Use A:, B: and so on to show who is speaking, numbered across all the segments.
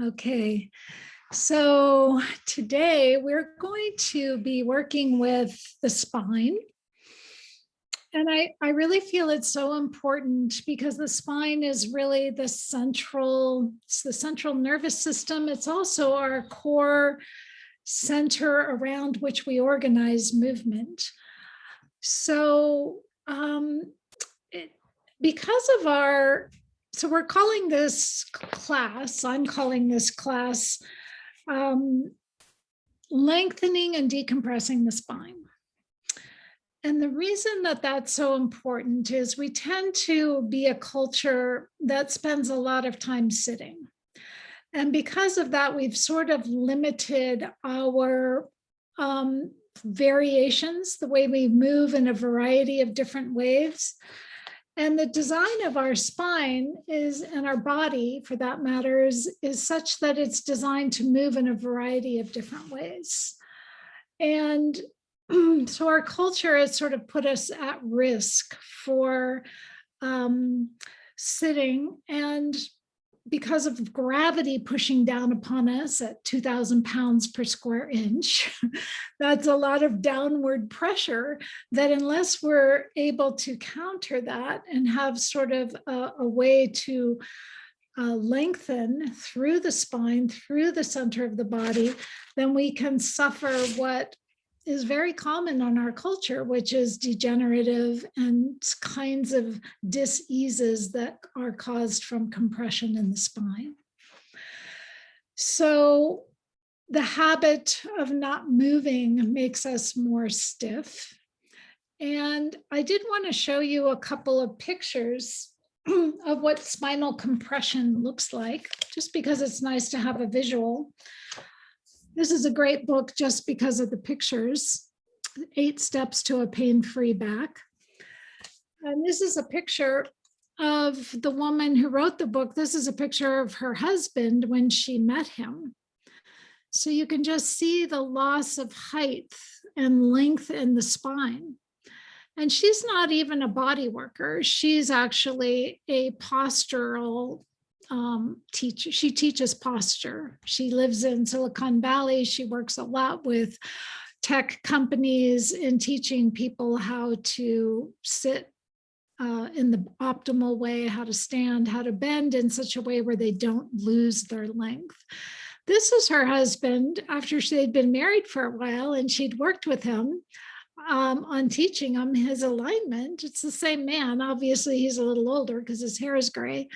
A: Okay, so today we're going to be working with the spine. And I really feel it's so important because the spine is really it's the central nervous system. It's also our core center around which we organize movement. So because of so we're calling this class, I'm calling this class lengthening and decompressing the spine. And the reason that that's so important is we tend to be a culture that spends a lot of time sitting. And because of that, we've sort of limited our variations, the way we move in a variety of different ways. And the design of our spine and our body, for that matter, is such that it's designed to move in a variety of different ways. And so our culture has sort of put us at risk for sitting, and because of gravity pushing down upon us at 2,000 pounds per square inch, that's a lot of downward pressure that unless we're able to counter that and have sort of a way to lengthen through the spine, through the center of the body, then we can suffer what is very common in our culture, which is degenerative and kinds of diseases that are caused from compression in the spine. So the habit of not moving makes us more stiff. And I did want to show you a couple of pictures of what spinal compression looks like, just because it's nice to have a visual. This is a great book just because of the pictures, 8 Steps to a Pain-Free Back. And this is a picture of the woman who wrote the book. This is a picture of her husband when she met him. So you can just see the loss of height and length in the spine. And she's not even a body worker. She's actually a postural teacher. She teaches posture. She lives in Silicon Valley. She works a lot with tech companies in teaching people how to sit in the optimal way, how to stand, how to bend in such a way where they don't lose their length. This is her husband after they'd been married for a while, and she'd worked with him on teaching him his alignment. It's the same man. Obviously, he's a little older because his hair is gray,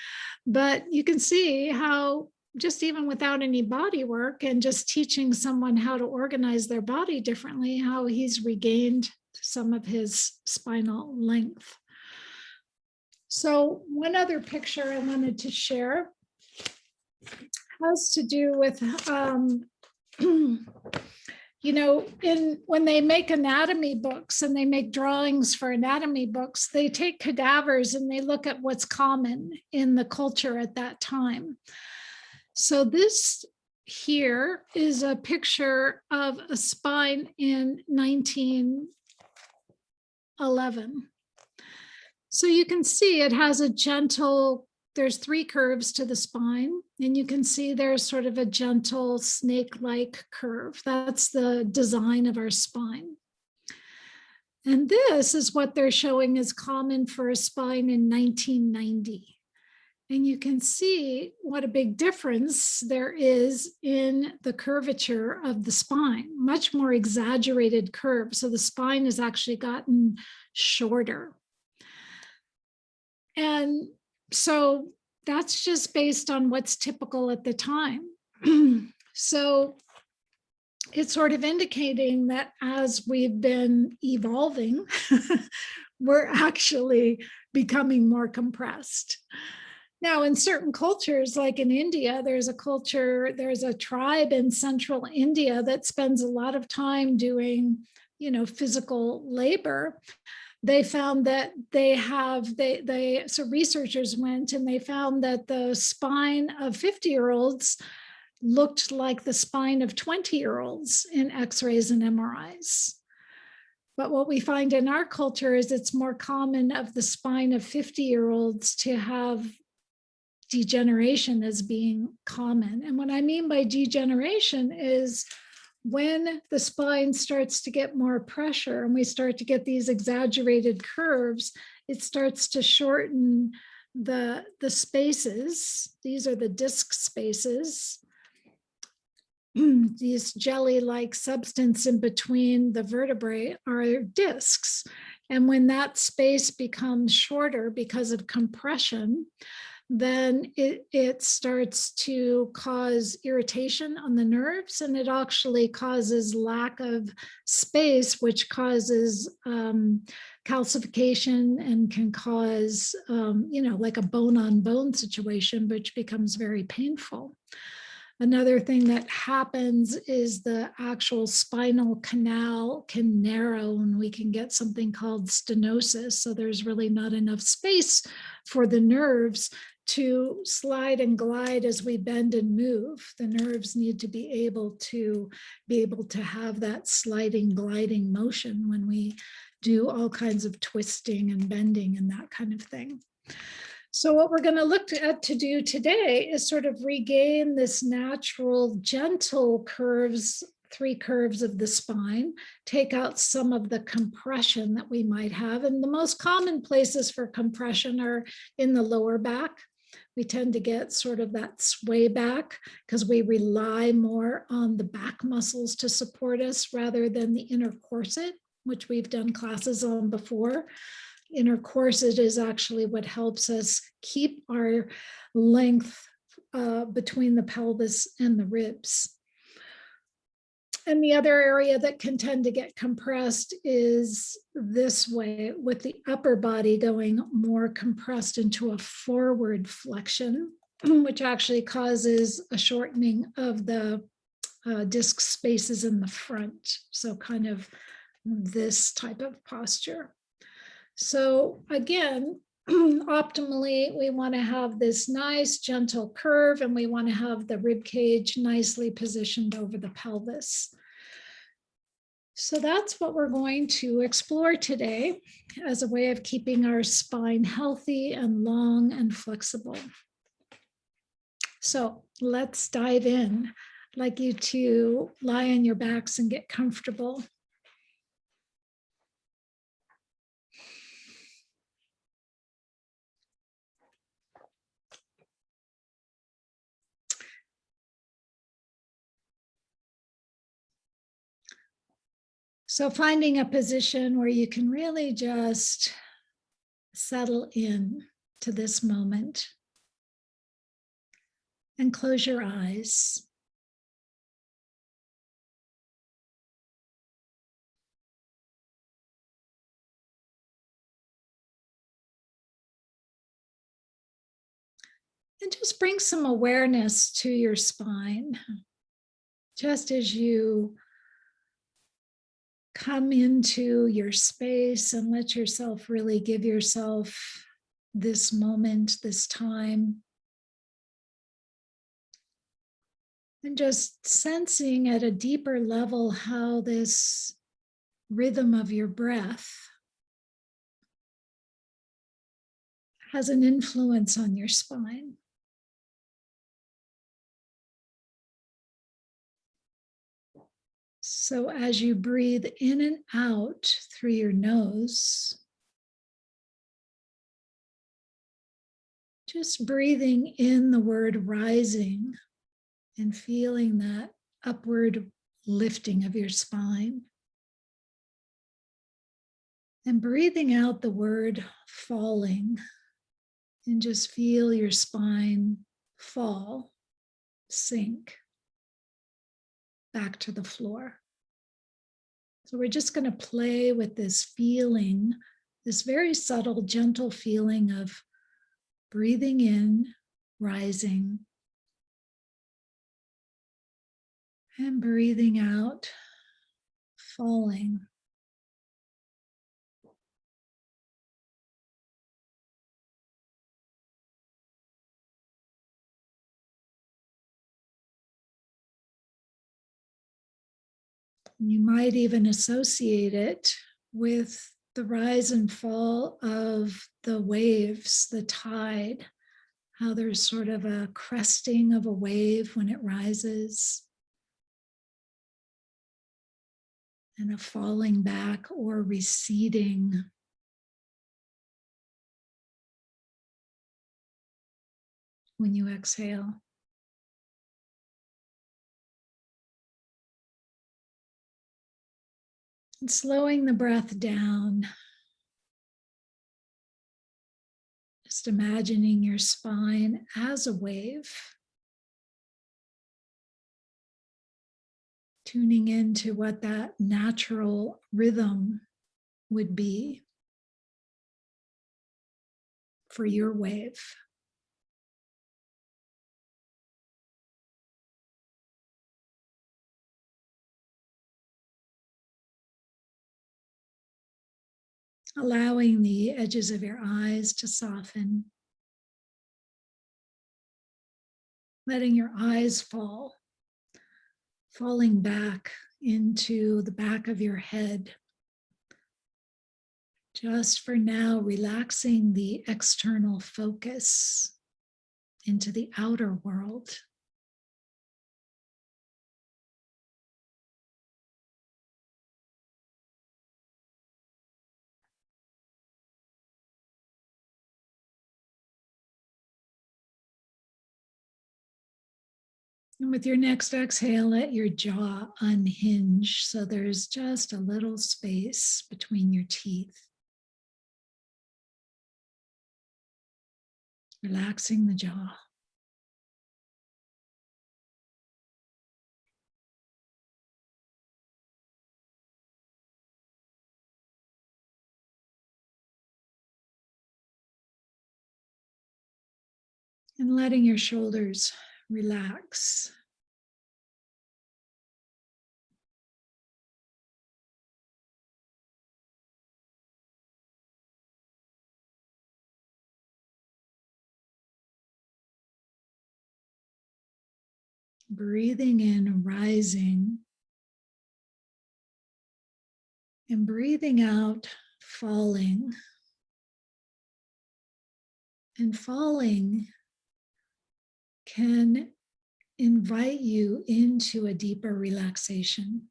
A: but you can see how just even without any body work and just teaching someone how to organize their body differently, how he's regained some of his spinal length. So one other picture I wanted to share has to do with when they make anatomy books and they make drawings for anatomy books, they take cadavers and they look at what's common in the culture at that time. So this here is a picture of a spine in 1911. So you can see it has there's 3 curves to the spine, and you can see there's sort of a gentle snake-like curve. That's the design of our spine. And this is what they're showing is common for a spine in 1990. And you can see what a big difference there is in the curvature of the spine, much more exaggerated curve. So the spine has actually gotten shorter. And so that's just based on what's typical at the time. So it's sort of indicating that as we've been evolving, we're actually becoming more compressed. Now, in certain cultures, like in India, there's a tribe in central India that spends a lot of time doing, physical labor. They found that so researchers went and they found that the spine of 50-year-olds looked like the spine of 20-year-olds in X-rays and MRIs. But what we find in our culture is it's more common of the spine of 50-year-olds to have degeneration as being common. And what I mean by degeneration is when the spine starts to get more pressure and we start to get these exaggerated curves, it starts to shorten the spaces. These are the disc spaces. These jelly-like substance in between the vertebrae are discs. And when that space becomes shorter because of compression, then it starts to cause irritation on the nerves, and it actually causes lack of space, which causes calcification and can cause, like a bone-on-bone situation, which becomes very painful. Another thing that happens is the actual spinal canal can narrow and we can get something called stenosis. So there's really not enough space for the nerves to slide and glide as we bend and move. The nerves need to be able to have that sliding, gliding motion when we do all kinds of twisting and bending and that kind of thing. So what we're going to look at to do today is sort of regain this natural, gentle curves, 3 curves of the spine, take out some of the compression that we might have. And the most common places for compression are in the lower back. We tend to get sort of that sway back because we rely more on the back muscles to support us rather than the inner corset, which we've done classes on before. Inner corset is actually what helps us keep our length between the pelvis and the ribs. And the other area that can tend to get compressed is this way, with the upper body going more compressed into a forward flexion, which actually causes a shortening of the disc spaces in the front. So kind of this type of posture. So again, optimally, we want to have this nice gentle curve, and we want to have the rib cage nicely positioned over the pelvis. So that's what we're going to explore today as a way of keeping our spine healthy and long and flexible. So let's dive in. I'd like you to lie on your backs and get comfortable. So finding a position where you can really just settle in to this moment and close your eyes. And just bring some awareness to your spine, just as you come into your space and let yourself really give yourself this moment, this time. And just sensing at a deeper level how this rhythm of your breath has an influence on your spine. So as you breathe in and out through your nose, just breathing in the word rising and feeling that upward lifting of your spine. And breathing out the word falling, and just feel your spine fall, sink back to the floor. So we're just going to play with this feeling, this very subtle, gentle feeling of breathing in, rising, and breathing out, falling. You might even associate it with the rise and fall of the waves, the tide, how there's sort of a cresting of a wave when it rises and a falling back or receding when you exhale. And slowing the breath down, just imagining your spine as a wave, tuning into what that natural rhythm would be for your wave. Allowing the edges of your eyes to soften, letting your eyes fall, falling back into the back of your head. Just for now, relaxing the external focus into the outer world. And with your next exhale, let your jaw unhinge so there's just a little space between your teeth. Relaxing the jaw. And letting your shoulders relax. Breathing in, rising. And breathing out, falling. And falling can invite you into a deeper relaxation.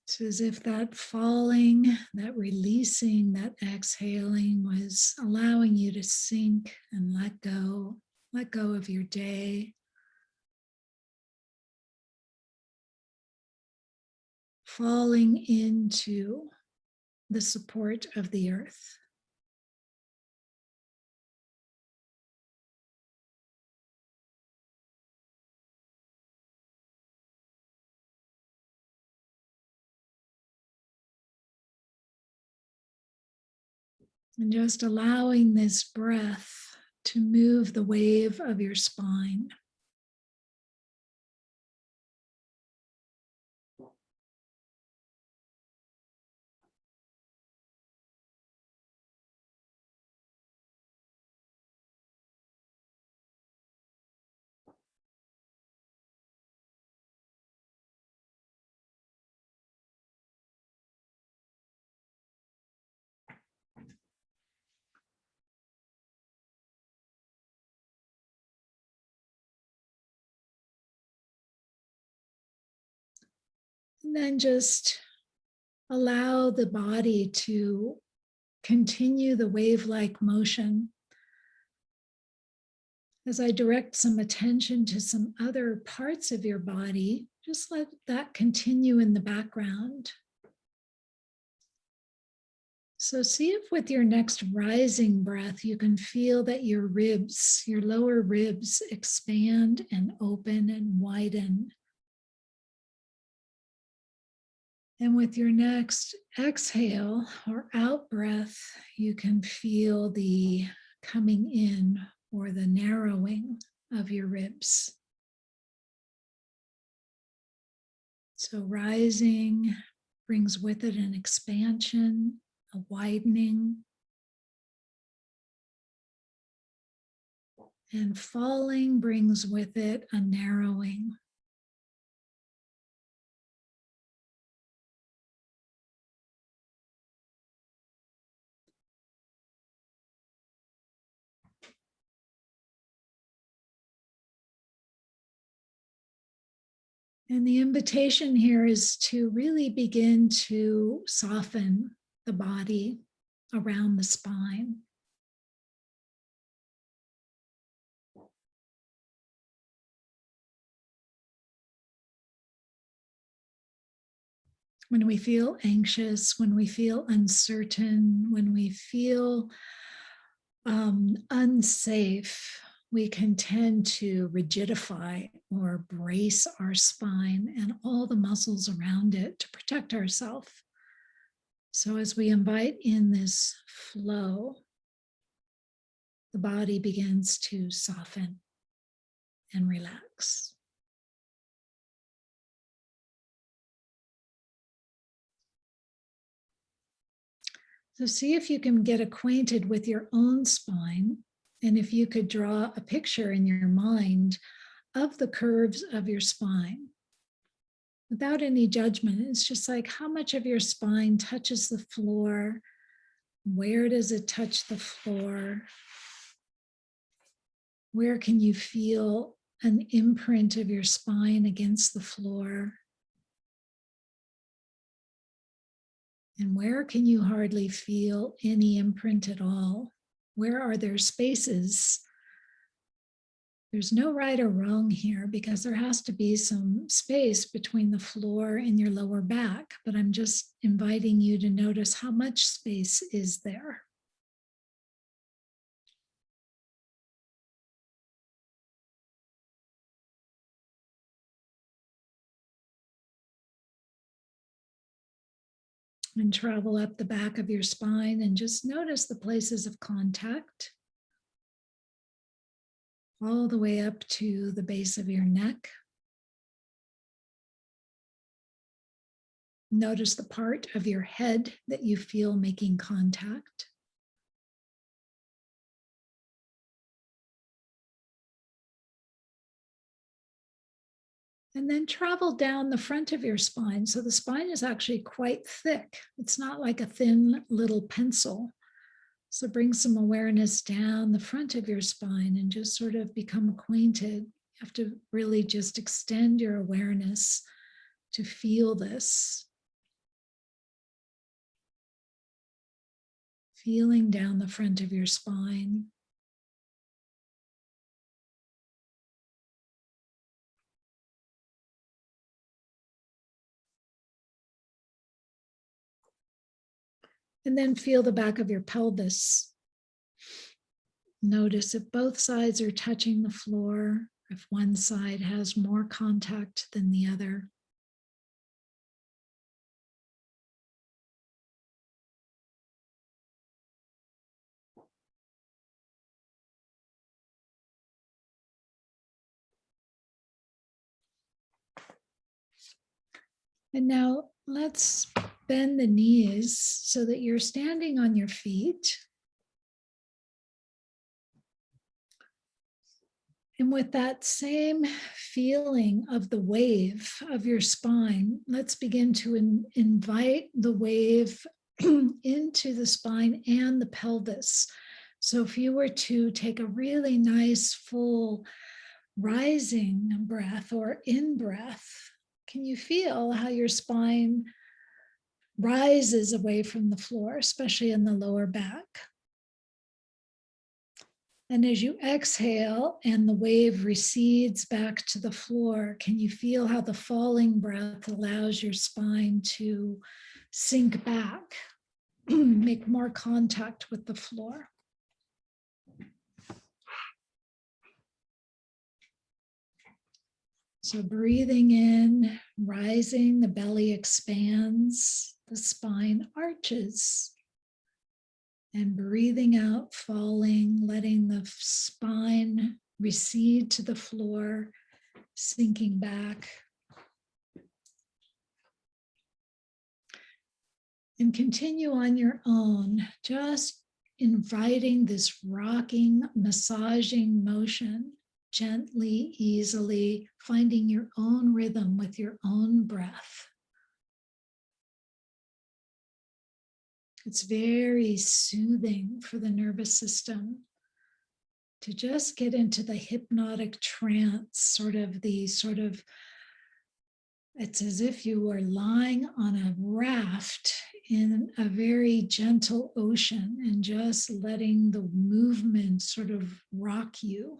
A: It's as if that falling, that releasing, that exhaling was allowing you to sink and let go of your day. Falling into the support of the earth. And just allowing this breath to move the wave of your spine. And then just allow the body to continue the wave-like motion. As I direct some attention to some other parts of your body, just let that continue in the background. So see if with your next rising breath, you can feel that your ribs, your lower ribs expand and open and widen. And with your next exhale or out breath, you can feel the coming in or the narrowing of your ribs. So rising brings with it an expansion, a widening, and falling brings with it a narrowing. And the invitation here is to really begin to soften the body around the spine. When we feel anxious, when we feel uncertain, when we feel unsafe, we can tend to rigidify or brace our spine and all the muscles around it to protect ourselves. So as we invite in this flow, the body begins to soften and relax. So see if you can get acquainted with your own spine, and if you could draw a picture in your mind of the curves of your spine without any judgment. It's just like how much of your spine touches the floor. Where does it touch the floor? Where can you feel an imprint of your spine against the floor? And where can you hardly feel any imprint at all? Where are there spaces? There's no right or wrong here because there has to be some space between the floor and your lower back, but I'm just inviting you to notice how much space is there. And travel up the back of your spine and just notice the places of contact all the way up to the base of your neck. Notice the part of your head that you feel making contact. And then travel down the front of your spine. So the spine is actually quite thick. It's not like a thin little pencil. So bring some awareness down the front of your spine and just sort of become acquainted. You have to really just extend your awareness to feel this. Feeling down the front of your spine. And then feel the back of your pelvis. Notice if both sides are touching the floor, if one side has more contact than the other. And now let's bend the knees so that you're standing on your feet. And with that same feeling of the wave of your spine, let's begin to invite the wave into the spine and the pelvis. So if you were to take a really nice full rising breath or in breath, can you feel how your spine rises away from the floor, especially in the lower back? And as you exhale and the wave recedes back to the floor, can you feel how the falling breath allows your spine to sink back, make more contact with the floor? So breathing in, rising, the belly expands, the spine arches. And breathing out, falling, letting the spine recede to the floor, sinking back. And continue on your own, just inviting this rocking, massaging motion, gently, easily, finding your own rhythm with your own breath. It's very soothing for the nervous system to just get into the hypnotic trance, the It's as if you were lying on a raft in a very gentle ocean and just letting the movement sort of rock you.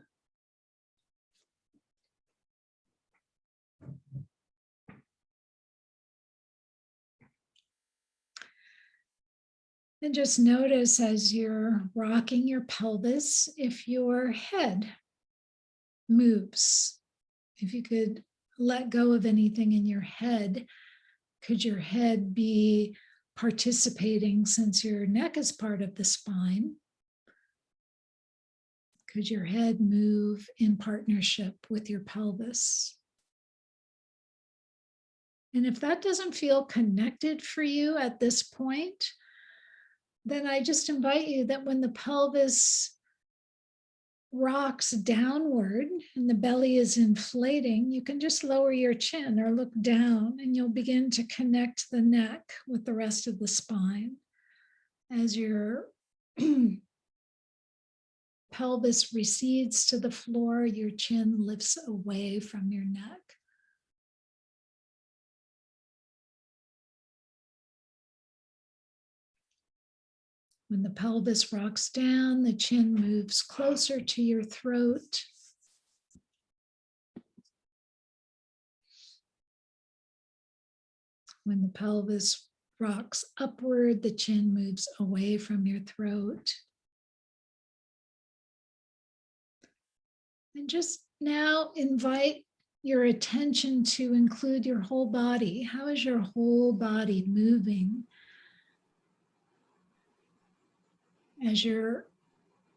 A: And just notice as you're rocking your pelvis, if your head moves, if you could let go of anything in your head, could your head be participating since your neck is part of the spine? Could your head move in partnership with your pelvis? And if that doesn't feel connected for you at this point, then I just invite you that when the pelvis rocks downward and the belly is inflating, you can just lower your chin or look down and you'll begin to connect the neck with the rest of the spine as your pelvis recedes to the floor, your chin lifts away from your neck. When the pelvis rocks down, the chin moves closer to your throat. When the pelvis rocks upward, the chin moves away from your throat. And just now invite your attention to include your whole body. How is your whole body moving as your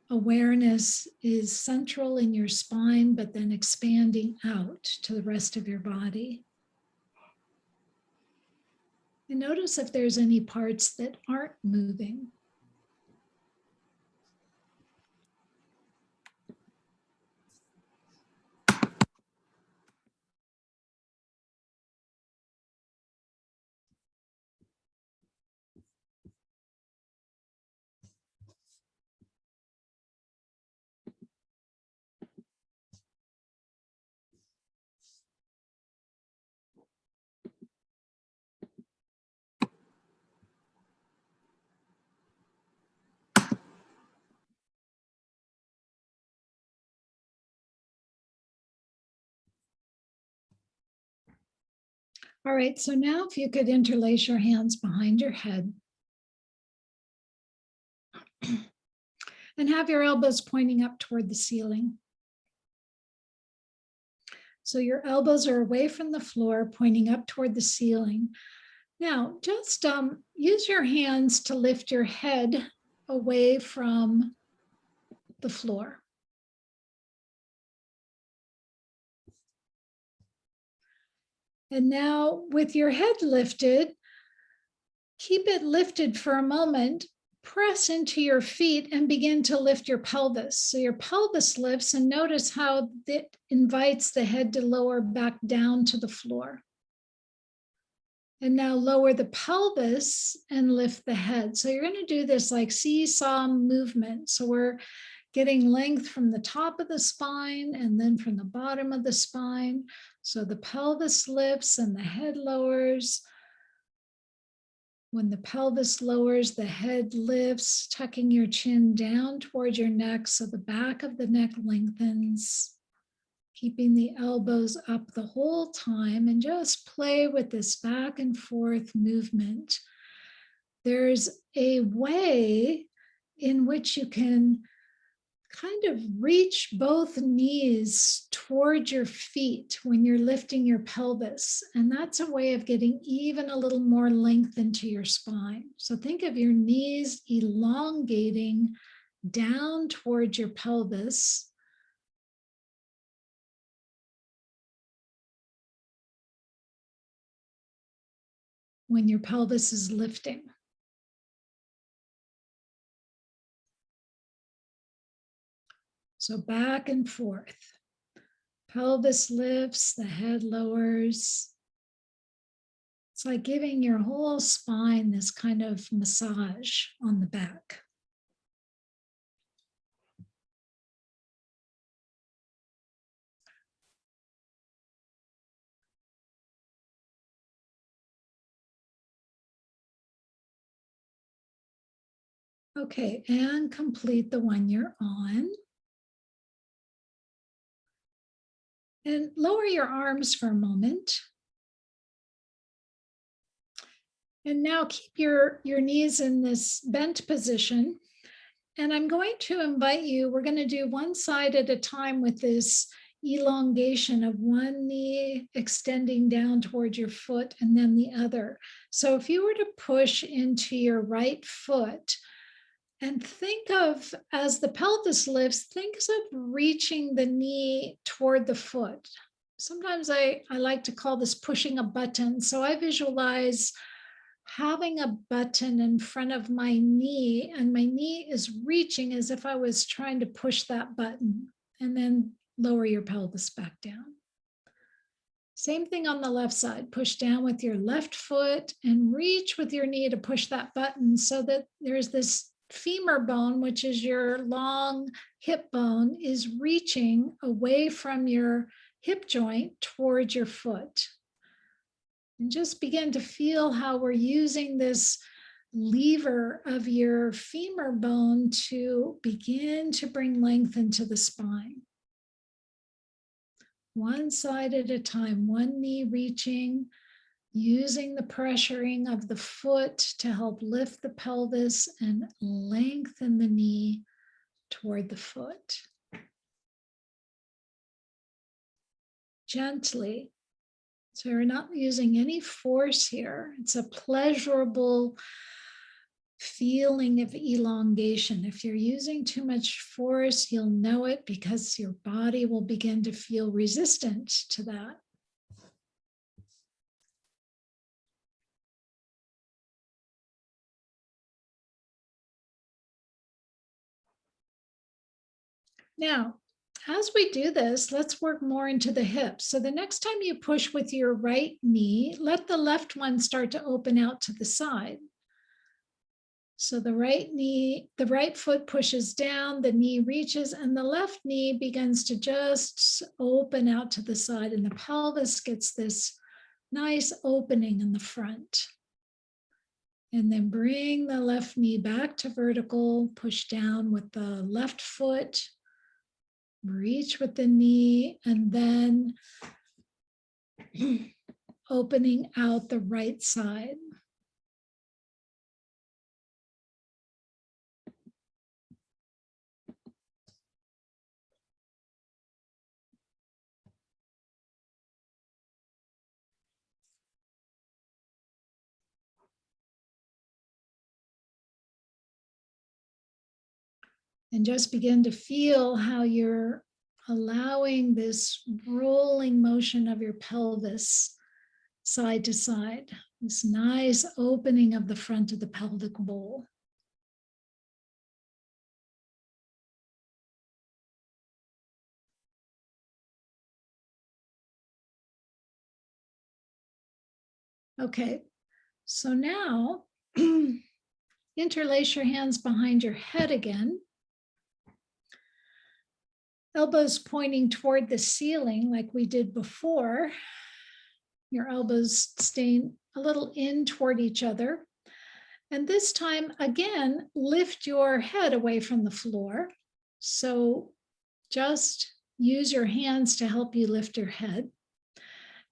A: awareness is central in your spine, but then expanding out to the rest of your body? And notice if there's any parts that aren't moving. All right, so now if you could interlace your hands behind your head and have your elbows pointing up toward the ceiling. So your elbows are away from the floor, pointing up toward the ceiling. Now, just use your hands to lift your head away from the floor. And now with your head lifted, keep it lifted for a moment, press into your feet and begin to lift your pelvis. So your pelvis lifts and notice how it invites the head to lower back down to the floor. And now lower the pelvis and lift the head. So you're going to do this like seesaw movement. So we're getting length from the top of the spine and then from the bottom of the spine. So the pelvis lifts and the head lowers. When the pelvis lowers, the head lifts, tucking your chin down towards your neck so the back of the neck lengthens. Keeping the elbows up the whole time and just play with this back and forth movement. There's a way in which you can kind of reach both knees towards your feet when you're lifting your pelvis. And that's a way of getting even a little more length into your spine. So think of your knees elongating down towards your pelvis. When your pelvis is lifting. So back and forth. Pelvis lifts, the head lowers. It's like giving your whole spine this kind of massage on the back. Okay, and complete the one you're on. And lower your arms for a moment. And now keep your knees in this bent position. And I'm going to invite you, we're going to do one side at a time with this elongation of one knee extending down towards your foot and then the other. So if you were to push into your right foot and think of, as the pelvis lifts, think of reaching the knee toward the foot. Sometimes I like to call this pushing a button. So I visualize having a button in front of my knee, and my knee is reaching as if I was trying to push that button, and then lower your pelvis back down. Same thing on the left side. Push down with your left foot and reach with your knee to push that button so that there's this femur bone, which is your long hip bone, is reaching away from your hip joint towards your foot. And just begin to feel how we're using this lever of your femur bone to begin to bring length into the spine. One side at a time, one knee reaching, using the pressuring of the foot to help lift the pelvis and lengthen the knee toward the foot. Gently. So we're not using any force here. It's a pleasurable feeling of elongation. If you're using too much force, you'll know it because your body will begin to feel resistant to that. Now, as we do this, let's work more into the hips. So the next time you push with your right knee, let the left one start to open out to the side. So the right knee, the right foot pushes down, the knee reaches, and the left knee begins to just open out to the side, and the pelvis gets this nice opening in the front. And then bring the left knee back to vertical, push down with the left foot, reach with the knee, and then opening out the right side. And just begin to feel how you're allowing this rolling motion of your pelvis side to side, this nice opening of the front of the pelvic bowl. Okay, so now interlace your hands behind your head again. Elbows pointing toward the ceiling like we did before. Your elbows staying a little in toward each other. And this time, again, lift your head away from the floor. So just use your hands to help you lift your head.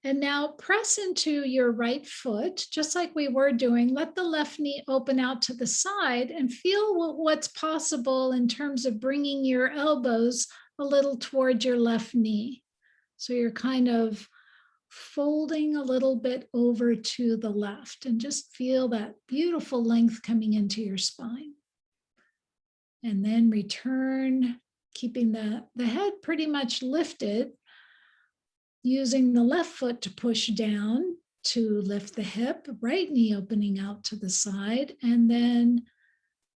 A: And now press into your right foot, just like we were doing. Let the left knee open out to the side and feel what's possible in terms of bringing your elbows a little toward your left knee. So you're kind of folding a little bit over to the left, and just feel that beautiful length coming into your spine. And then return, keeping the head pretty much lifted, using the left foot to push down to lift the hip, right knee opening out to the side, and then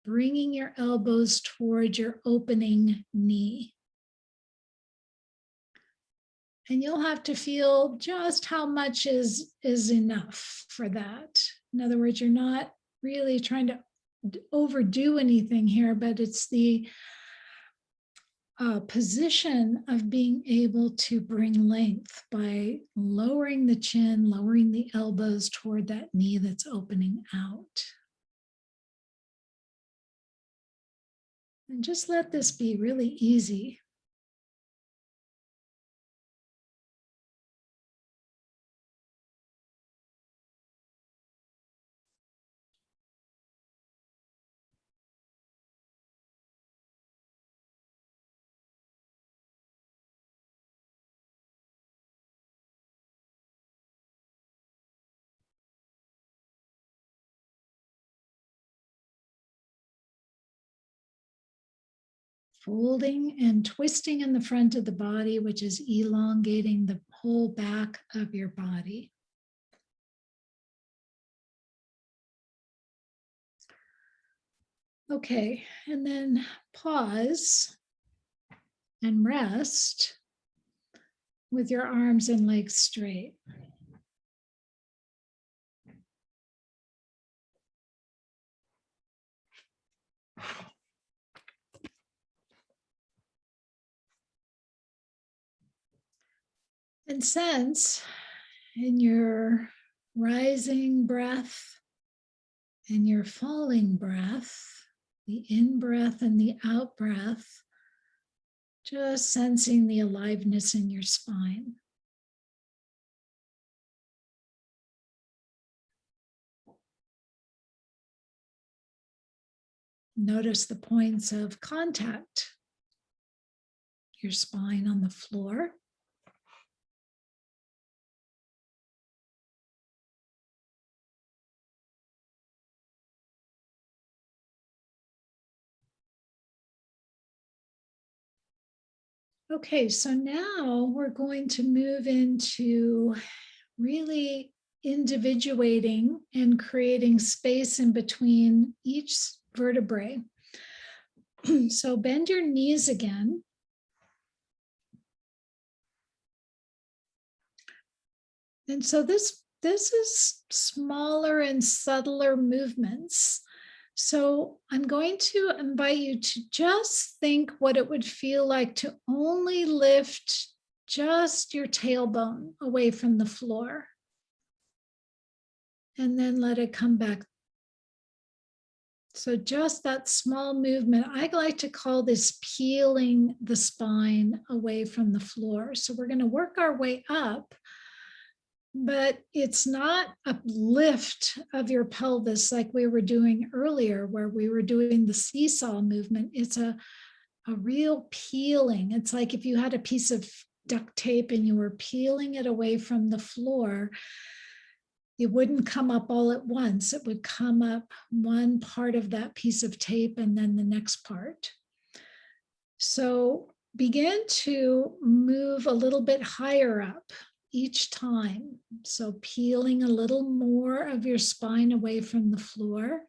A: bringing your elbows towards your opening knee. And you'll have to feel just how much is enough for that. In other words, you're not really trying to overdo anything here, but it's the position of being able to bring length by lowering the chin, lowering the elbows toward that knee that's opening out. And just let this be really easy. Folding and twisting in the front of the body, which is elongating the whole back of your body. Okay, and then pause and rest with your arms and legs straight. And sense in your rising breath and your falling breath, the in-breath and the out-breath, just sensing the aliveness in your spine. Notice the points of contact, your spine on the floor. Okay, so now we're going to move into really individuating and creating space in between each vertebrae. So bend your knees again. And so this is smaller and subtler movements. So I'm going to invite you to just think what it would feel like to only lift just your tailbone away from the floor. And then let it come back. So just that small movement, I like to call this peeling the spine away from the floor. So we're going to work our way up. But it's not a lift of your pelvis like we were doing earlier, where we were doing the seesaw movement. It's a real peeling. It's like if you had a piece of duct tape and you were peeling it away from the floor, it wouldn't come up all at once. It would come up one part of that piece of tape and then the next part. So begin to move a little bit higher up each time. So peeling a little more of your spine away from the floor.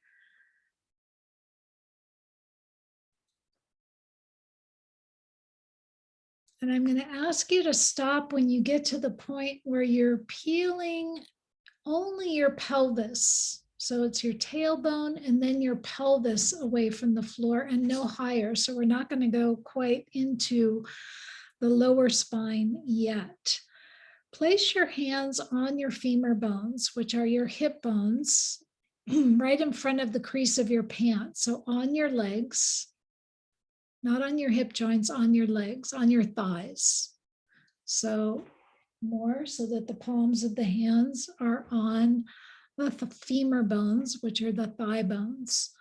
A: And I'm going to ask you to stop when you get to the point where you're peeling only your pelvis. So it's your tailbone and then your pelvis away from the floor and no higher. So we're not going to go quite into the lower spine yet. Place your hands on your femur bones, which are your hip bones, right in front of the crease of your pants. So on your legs, not on your hip joints, on your legs, on your thighs. So more so that the palms of the hands are on the femur bones, which are the thigh bones.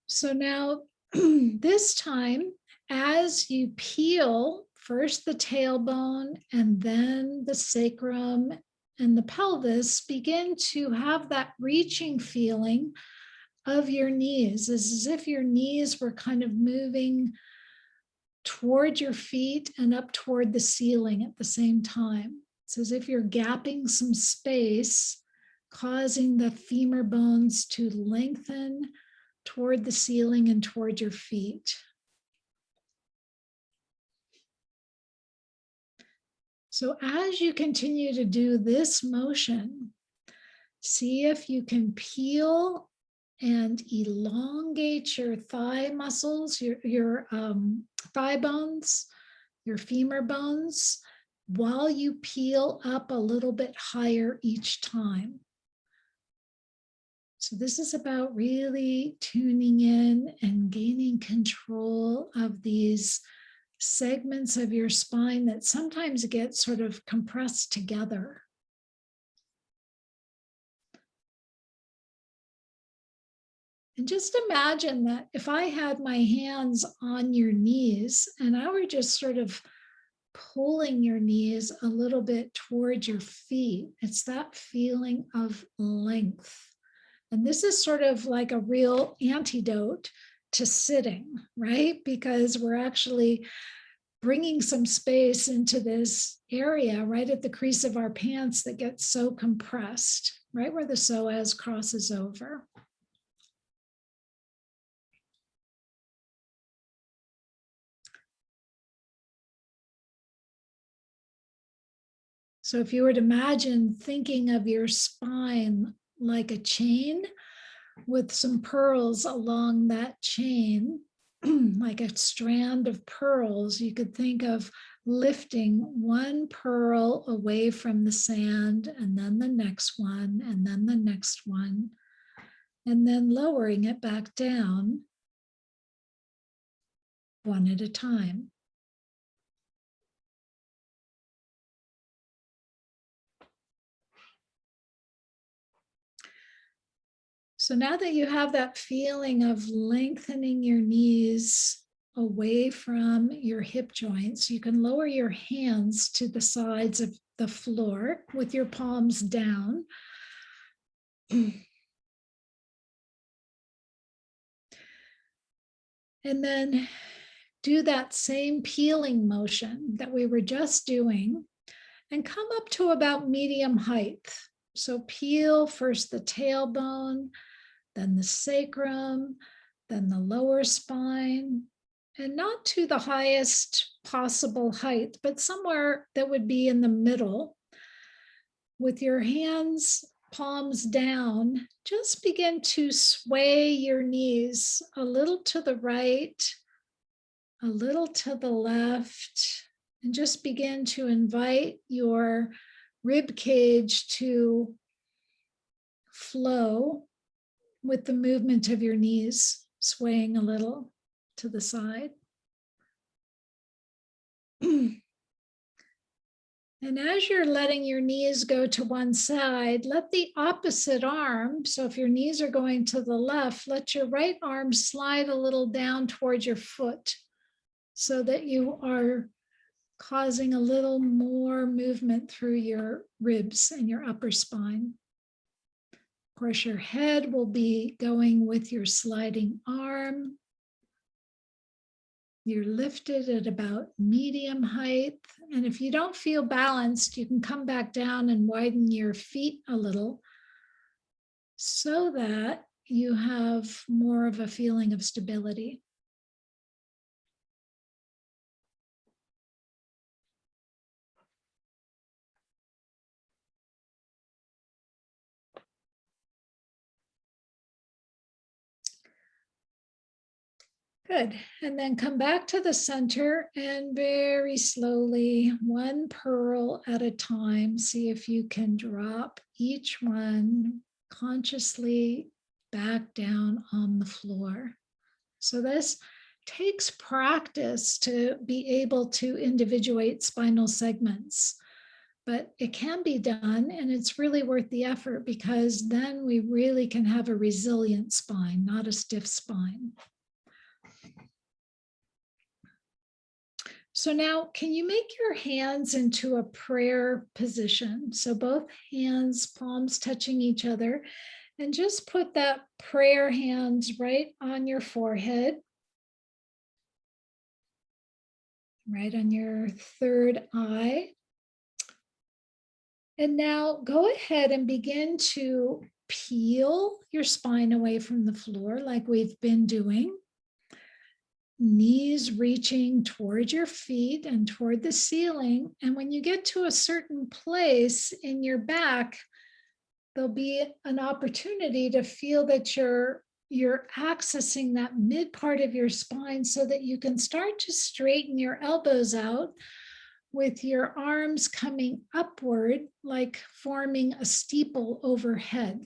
A: So now this time, as you peel first the tailbone and then the sacrum and the pelvis, begin to have that reaching feeling of your knees. It's as if your knees were kind of moving toward your feet and up toward the ceiling at the same time. It's as if you're gapping some space, causing the femur bones to lengthen toward the ceiling and toward your feet. So as you continue to do this motion, see if you can peel and elongate your thigh muscles, your thigh bones, your femur bones, while you peel up a little bit higher each time. So this is about really tuning in and gaining control of these segments of your spine that sometimes get sort of compressed together. And just imagine that if I had my hands on your knees and I were just sort of pulling your knees a little bit towards your feet, it's that feeling of length. And this is sort of like a real antidote to sitting, right? Because we're actually bringing some space into this area right at the crease of our pants that gets so compressed, right where the psoas crosses over. So if you were to imagine thinking of your spine like a chain with some pearls along that chain, like a strand of pearls, you could think of lifting one pearl away from the sand, and then the next one, and then the next one, and then lowering it back down one at a time. So now that you have that feeling of lengthening your knees away from your hip joints, you can lower your hands to the sides of the floor with your palms down. And then do that same peeling motion that we were just doing and come up to about medium height. So peel first the tailbone, then the sacrum, then the lower spine, and not to the highest possible height, but somewhere that would be in the middle. With your hands, palms down, just begin to sway your knees a little to the right, a little to the left, and just begin to invite your rib cage to flow with the movement of your knees, swaying a little to the side. And as you're letting your knees go to one side, let the opposite arm, so if your knees are going to the left, let your right arm slide a little down towards your foot so that you are causing a little more movement through your ribs and your upper spine. Of course, your head will be going with your sliding arm. You're lifted at about medium height. And if you don't feel balanced, you can come back down and widen your feet a little so that you have more of a feeling of stability. Good. And then come back to the center and very slowly, one pearl at a time, see if you can drop each one consciously back down on the floor. So this takes practice to be able to individuate spinal segments, but it can be done, and it's really worth the effort because then we really can have a resilient spine, not a stiff spine. So now, can you make your hands into a prayer position? So both hands, palms touching each other, and just put that prayer hands right on your forehead, right on your third eye. And now go ahead and begin to peel your spine away from the floor like we've been doing. Knees reaching toward your feet and toward the ceiling. And when you get to a certain place in your back, there'll be an opportunity to feel that you're accessing that mid part of your spine so that you can start to straighten your elbows out with your arms coming upward, like forming a steeple overhead.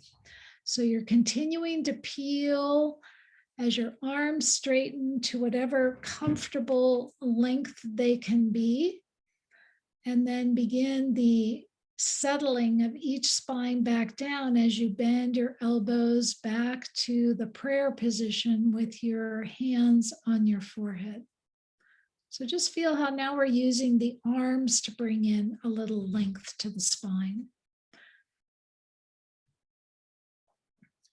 A: So you're continuing to peel as your arms straighten to whatever comfortable length they can be. And then begin the settling of each spine back down as you bend your elbows back to the prayer position with your hands on your forehead. So just feel how now we're using the arms to bring in a little length to the spine.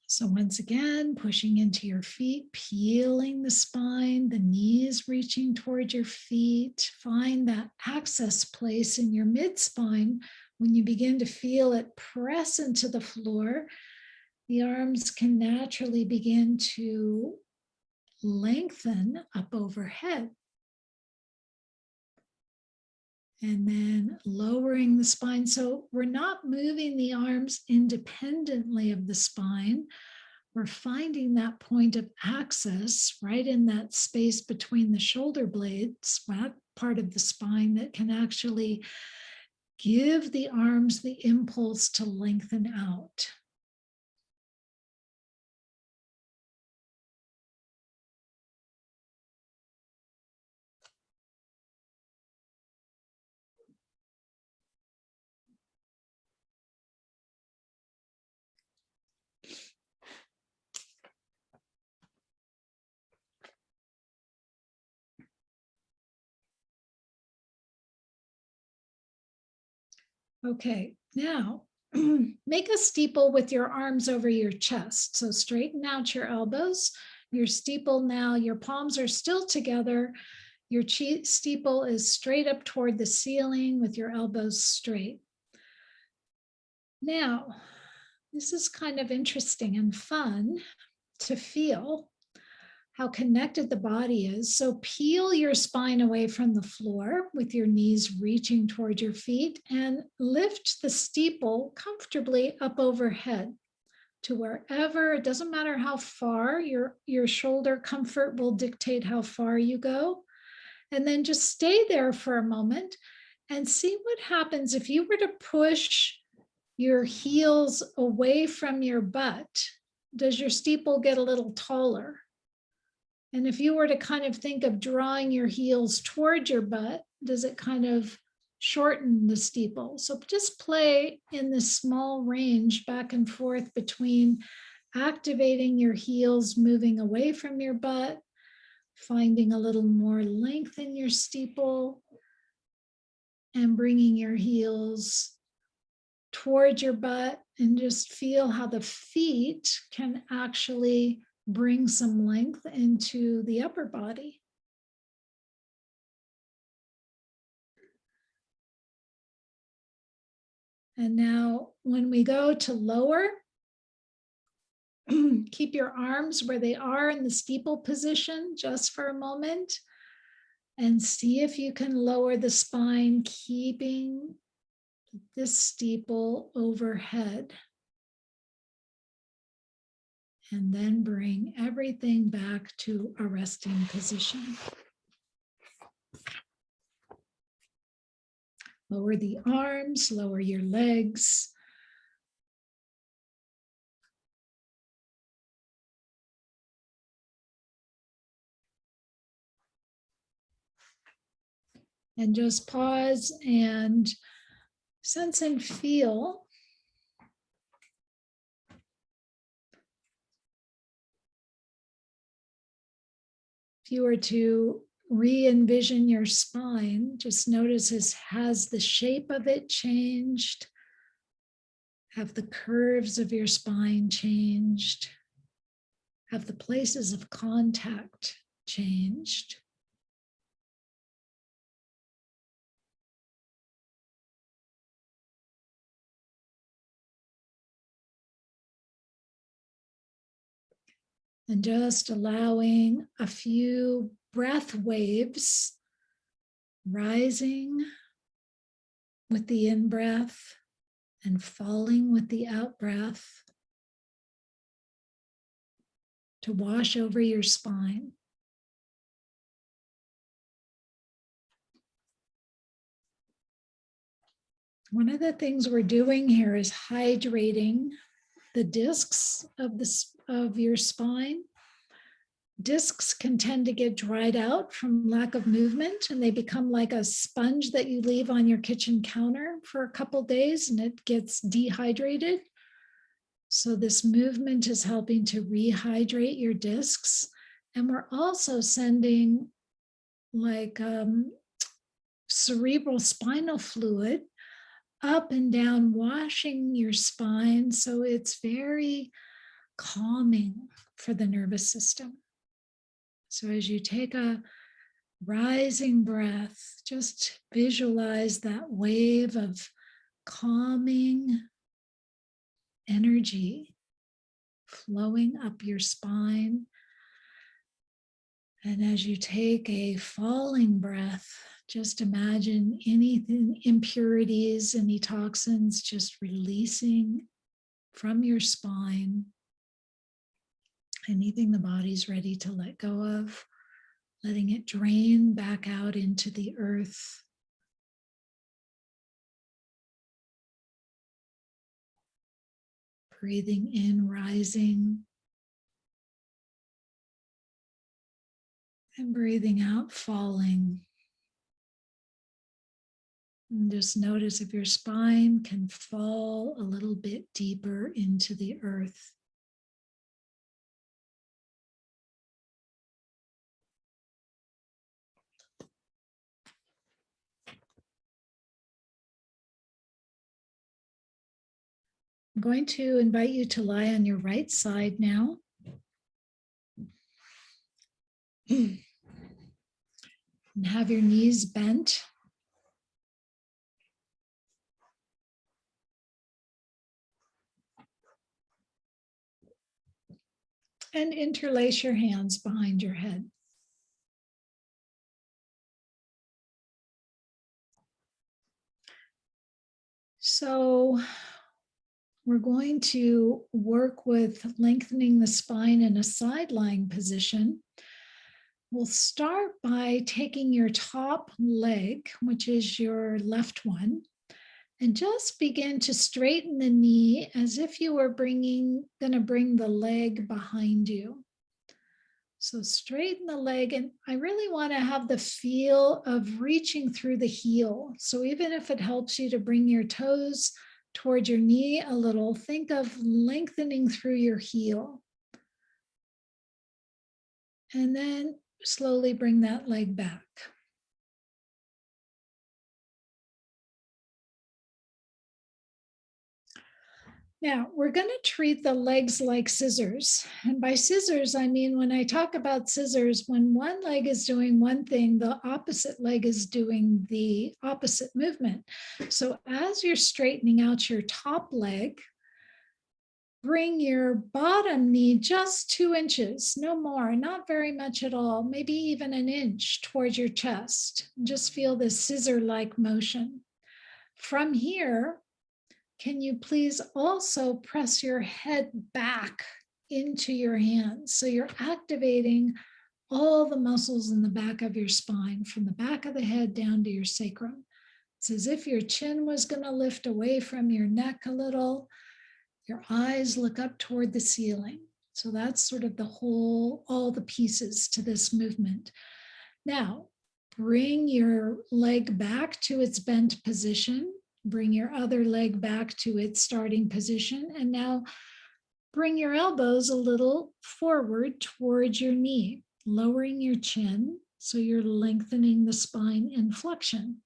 A: So once again, pushing into your feet, peeling the spine, the knees reaching towards your feet. Find that access place in your mid-spine. When you begin to feel it press into the floor, the arms can naturally begin to lengthen up overhead. And then lowering the spine. So we're not moving the arms independently of the spine. We're finding that point of access right in that space between the shoulder blades, that part of the spine that can actually give the arms the impulse to lengthen out. Okay, now make a steeple with your arms over your chest. So straighten out your elbows. Your steeple now, your palms are still together. Your steeple is straight up toward the ceiling with your elbows straight. Now, this is kind of interesting and fun to feel how connected the body is. So peel your spine away from the floor with your knees reaching toward your feet and lift the steeple comfortably up overhead to wherever. It doesn't matter how far, your shoulder comfort will dictate how far you go. And then just stay there for a moment and see what happens if you were to push your heels away from your butt. Does your steeple get a little taller? And if you were to kind of think of drawing your heels toward your butt, does it kind of shorten the steeple? So just play in this small range back and forth between activating your heels, moving away from your butt, finding a little more length in your steeple, and bringing your heels towards your butt, and just feel how the feet can actually bring some length into the upper body. And now when we go to lower, keep your arms where they are in the steeple position just for a moment, and see if you can lower the spine, keeping this steeple overhead. And then bring everything back to a resting position. Lower the arms, lower your legs. And just pause and sense and feel if you were to re-envision your spine, just notice has the shape of it changed? Have the curves of your spine changed? Have the places of contact changed? And just allowing a few breath waves rising with the in-breath and falling with the out-breath to wash over your spine. One of the things we're doing here is hydrating the discs of your spine. Discs can tend to get dried out from lack of movement, and they become like a sponge that you leave on your kitchen counter for a couple days and it gets dehydrated. So this movement is helping to rehydrate your discs. And we're also sending like cerebral spinal fluid up and down, washing your spine. So it's very calming for the nervous system. So as you take a rising breath, just visualize that wave of calming energy flowing up your spine. And as you take a falling breath, just imagine anything, impurities, any toxins, just releasing from your spine. Anything the body's ready to let go of, letting it drain back out into the earth. Breathing in, rising. And breathing out, falling. And just notice if your spine can fall a little bit deeper into the earth. I'm going to invite you to lie on your right side now. And have your knees bent. And interlace your hands behind your head. So we're going to work with lengthening the spine in a side lying position. We'll start by taking your top leg, which is your left one, and just begin to straighten the knee as if you were going to bring the leg behind you. So straighten the leg, and I really want to have the feel of reaching through the heel. So even if it helps you to bring your toes towards your knee a little, think of lengthening through your heel. And then slowly bring that leg back. Now, we're going to treat the legs like scissors. And by scissors, I mean, when I talk about scissors, when one leg is doing one thing, the opposite leg is doing the opposite movement. So as you're straightening out your top leg, bring your bottom knee just 2 inches, no more, not very much at all, maybe even an inch towards your chest. Just feel this scissor-like motion. From here, can you please also press your head back into your hands? So you're activating all the muscles in the back of your spine, from the back of the head down to your sacrum. It's as if your chin was going to lift away from your neck a little. Your eyes look up toward the ceiling. So that's sort of the whole, all the pieces to this movement. Now, bring your leg back to its bent position. Bring your other leg back to its starting position. And now bring your elbows a little forward towards your knee, lowering your chin so you're lengthening the spine in flexion.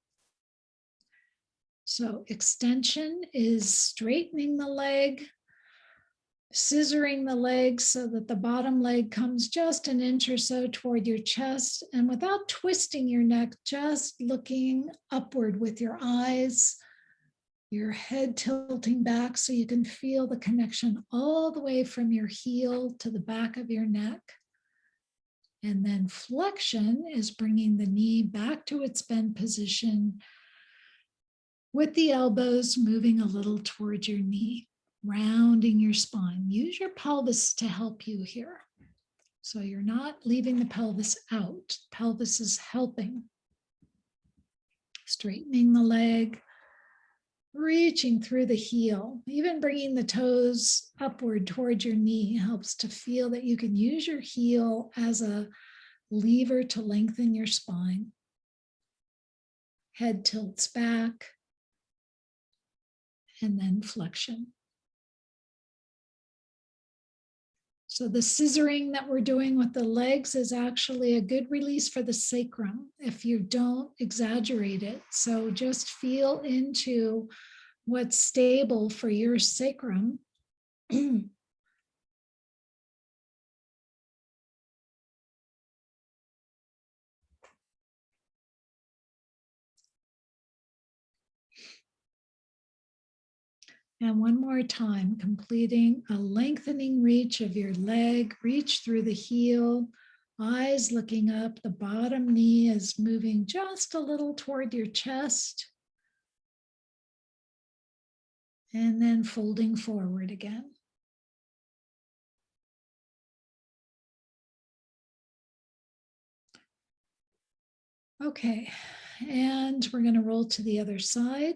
A: So extension is straightening the leg, scissoring the leg so that the bottom leg comes just an inch or so toward your chest, and without twisting your neck, just looking upward with your eyes, your head tilting back so you can feel the connection all the way from your heel to the back of your neck. And then flexion is bringing the knee back to its bent position with the elbows moving a little towards your knee, rounding your spine. Use your pelvis to help you here. So you're not leaving the pelvis out. Pelvis is helping. Straightening the leg. reaching through the heel. Even bringing the toes upward towards your knee helps to feel that you can use your heel as a lever to lengthen your spine. Head tilts back, and then flexion. So the scissoring that we're doing with the legs is actually a good release for the sacrum if you don't exaggerate it. So just feel into what's stable for your sacrum. And one more time, completing a lengthening reach of your leg, reach through the heel, eyes looking up, the bottom knee is moving just a little toward your chest. And then folding forward again. Okay, and we're going to roll to the other side.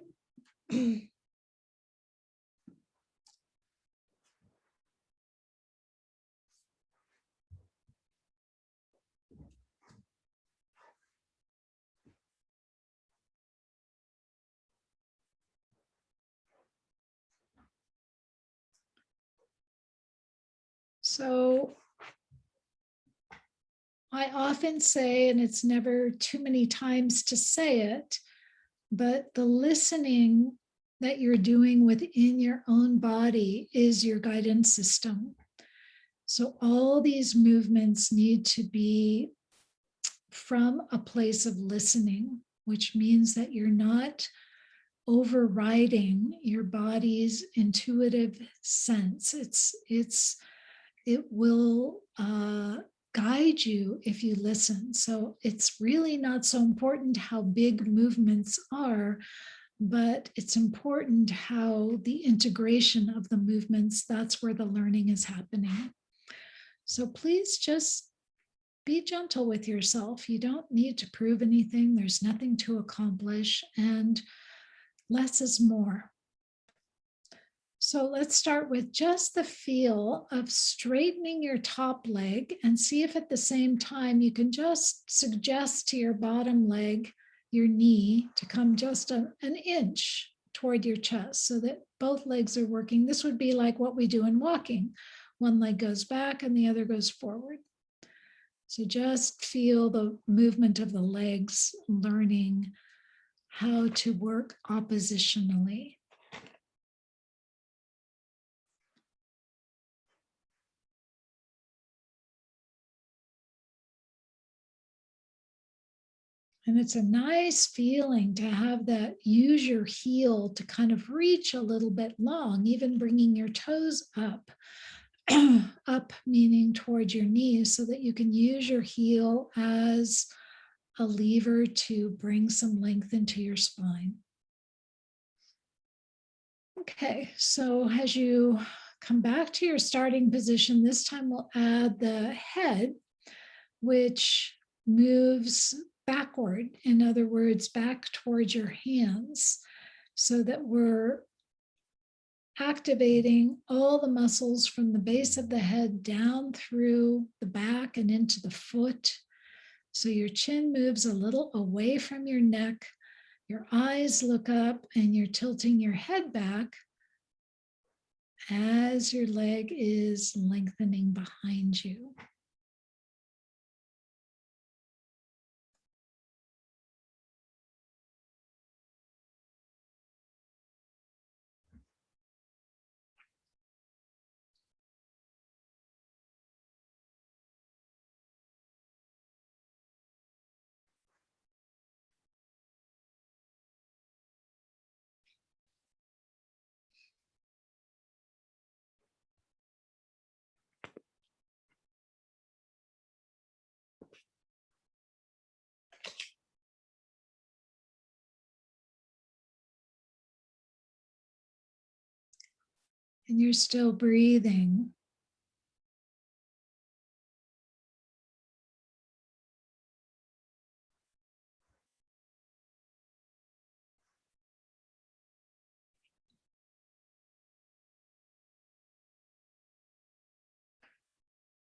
A: So I often say, and it's never too many times to say it, but the listening that you're doing within your own body is your guidance system. So all these movements need to be from a place of listening, which means that you're not overriding your body's intuitive sense. It will guide you if you listen. So it's really not so important how big movements are, but it's important how the integration of the movements, that's where the learning is happening. So please just be gentle with yourself. You don't need to prove anything. There's nothing to accomplish, and less is more. So let's start with just the feel of straightening your top leg and see if at the same time you can just suggest to your bottom leg, your knee, to come just an inch toward your chest so that both legs are working. This would be like what we do in walking. One leg goes back and the other goes forward. So just feel the movement of the legs, learning how to work oppositionally. And it's a nice feeling to have that, use your heel to kind of reach a little bit long, even bringing your toes up, up meaning towards your knees, so that you can use your heel as a lever to bring some length into your spine. Okay, so as you come back to your starting position, this time we'll add the head, which moves backward, in other words, back towards your hands, so that we're activating all the muscles from the base of the head down through the back and into the foot. So your chin moves a little away from your neck, your eyes look up, and you're tilting your head back as your leg is lengthening behind you. And you're still breathing.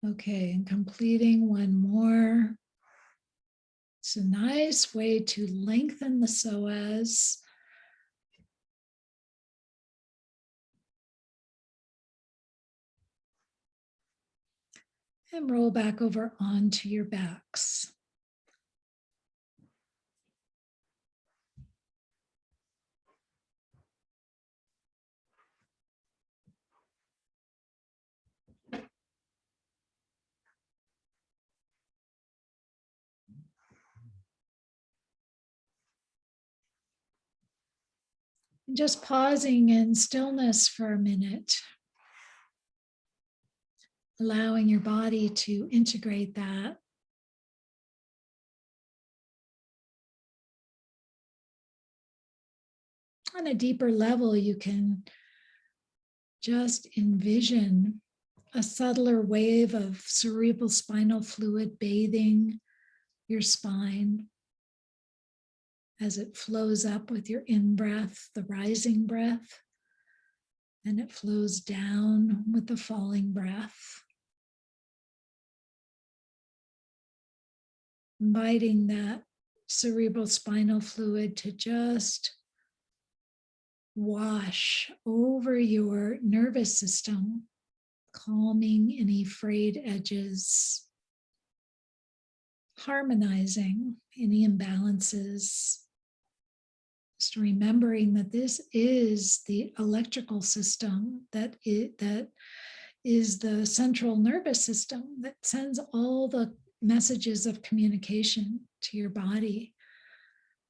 A: Okay, and completing one more. It's a nice way to lengthen the psoas. And roll back over onto your backs. And just pausing in stillness for a minute, allowing your body to integrate that. On a deeper level, you can just envision a subtler wave of cerebral spinal fluid bathing your spine as it flows up with your in-breath, the rising breath, and it flows down with the falling breath. Inviting that cerebral spinal fluid to just wash over your nervous system, calming any frayed edges, harmonizing any imbalances. Just remembering that this is the electrical system that is the central nervous system that sends all the messages of communication to your body.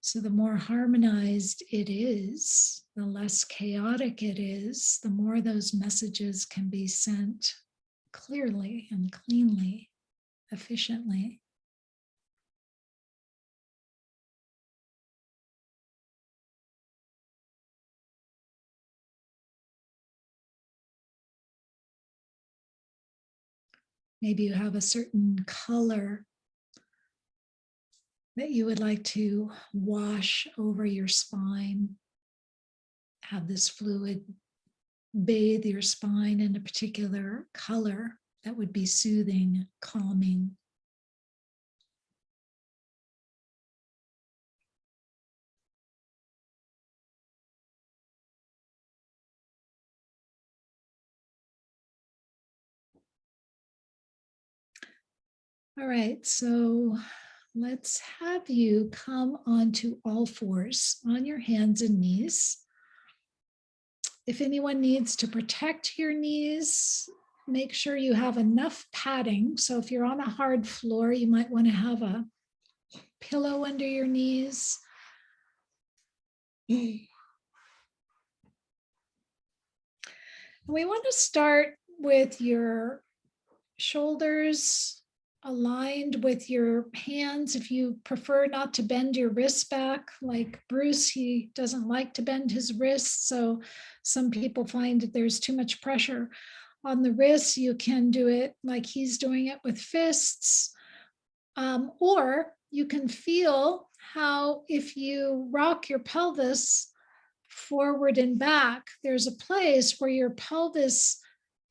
A: So the more harmonized it is, the less chaotic it is, the more those messages can be sent clearly and cleanly, efficiently. Maybe you have a certain color that you would like to wash over your spine. Have this fluid bathe your spine in a particular color that would be soothing, calming. All right, so let's have you come onto all fours on your hands and knees. If anyone needs to protect your knees, make sure you have enough padding. So if you're on a hard floor, you might want to have a pillow under your knees. We want to start with your shoulders aligned with your hands. If you prefer not to bend your wrists back, like Bruce, he doesn't like to bend his wrists. So some people find that there's too much pressure on the wrists. You can do it like he's doing it with fists. Or you can feel how if you rock your pelvis forward and back, there's a place where your pelvis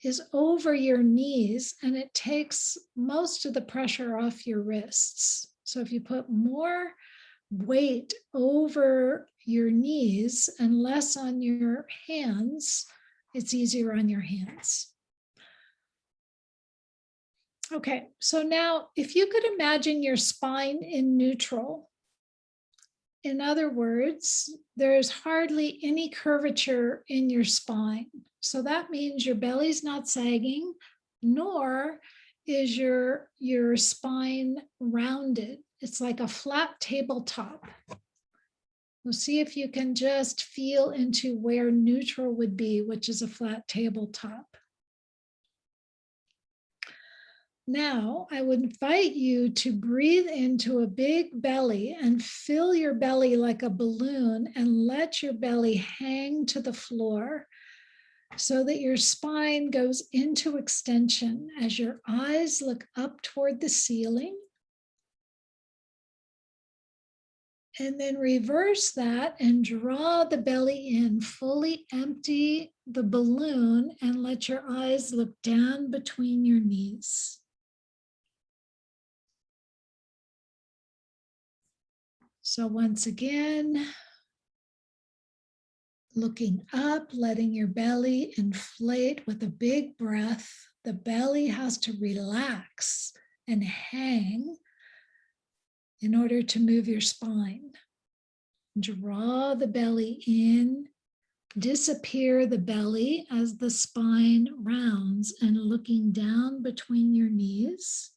A: is over your knees and it takes most of the pressure off your wrists. So if you put more weight over your knees and less on your hands, it's easier on your hands. Okay, so now if you could imagine your spine in neutral, in other words, there's hardly any curvature in your spine. So that means your belly's not sagging, nor is your spine rounded. It's like a flat tabletop. We'll see if you can just feel into where neutral would be, which is a flat tabletop. Now, I would invite you to breathe into a big belly and fill your belly like a balloon and let your belly hang to the floor so that your spine goes into extension as your eyes look up toward the ceiling. And then reverse that and draw the belly in, fully empty the balloon and let your eyes look down between your knees. So once again, looking up, letting your belly inflate with a big breath. The belly has to relax and hang in order to move your spine. Draw the belly in, disappear the belly as the spine rounds and looking down between your knees.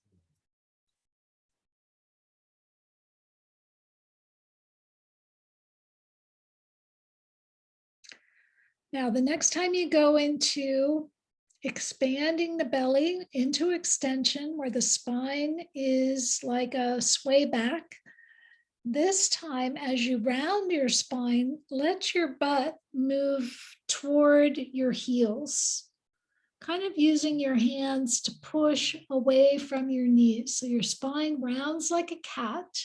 A: Now, the next time you go into expanding the belly into extension where the spine is like a sway back, this time as you round your spine, let your butt move toward your heels, kind of using your hands to push away from your knees. So your spine rounds like a cat.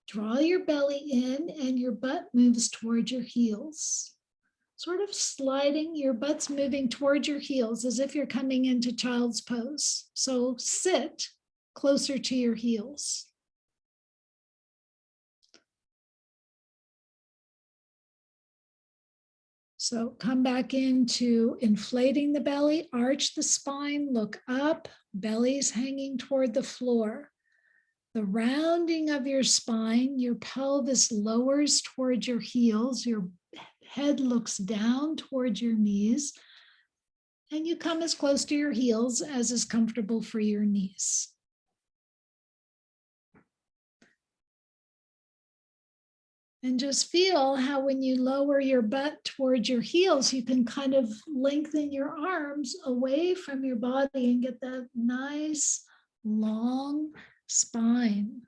A: Draw your belly in and your butt moves toward your heels. Sort of sliding, your butt's moving towards your heels as if you're coming into child's pose. So sit closer to your heels. So come back into inflating the belly, arch the spine, look up, belly's hanging toward the floor. The rounding of your spine, your pelvis lowers towards your heels, your head looks down towards your knees, and you come as close to your heels as is comfortable for your knees. And just feel how when you lower your butt towards your heels, you can kind of lengthen your arms away from your body and get that nice long spine.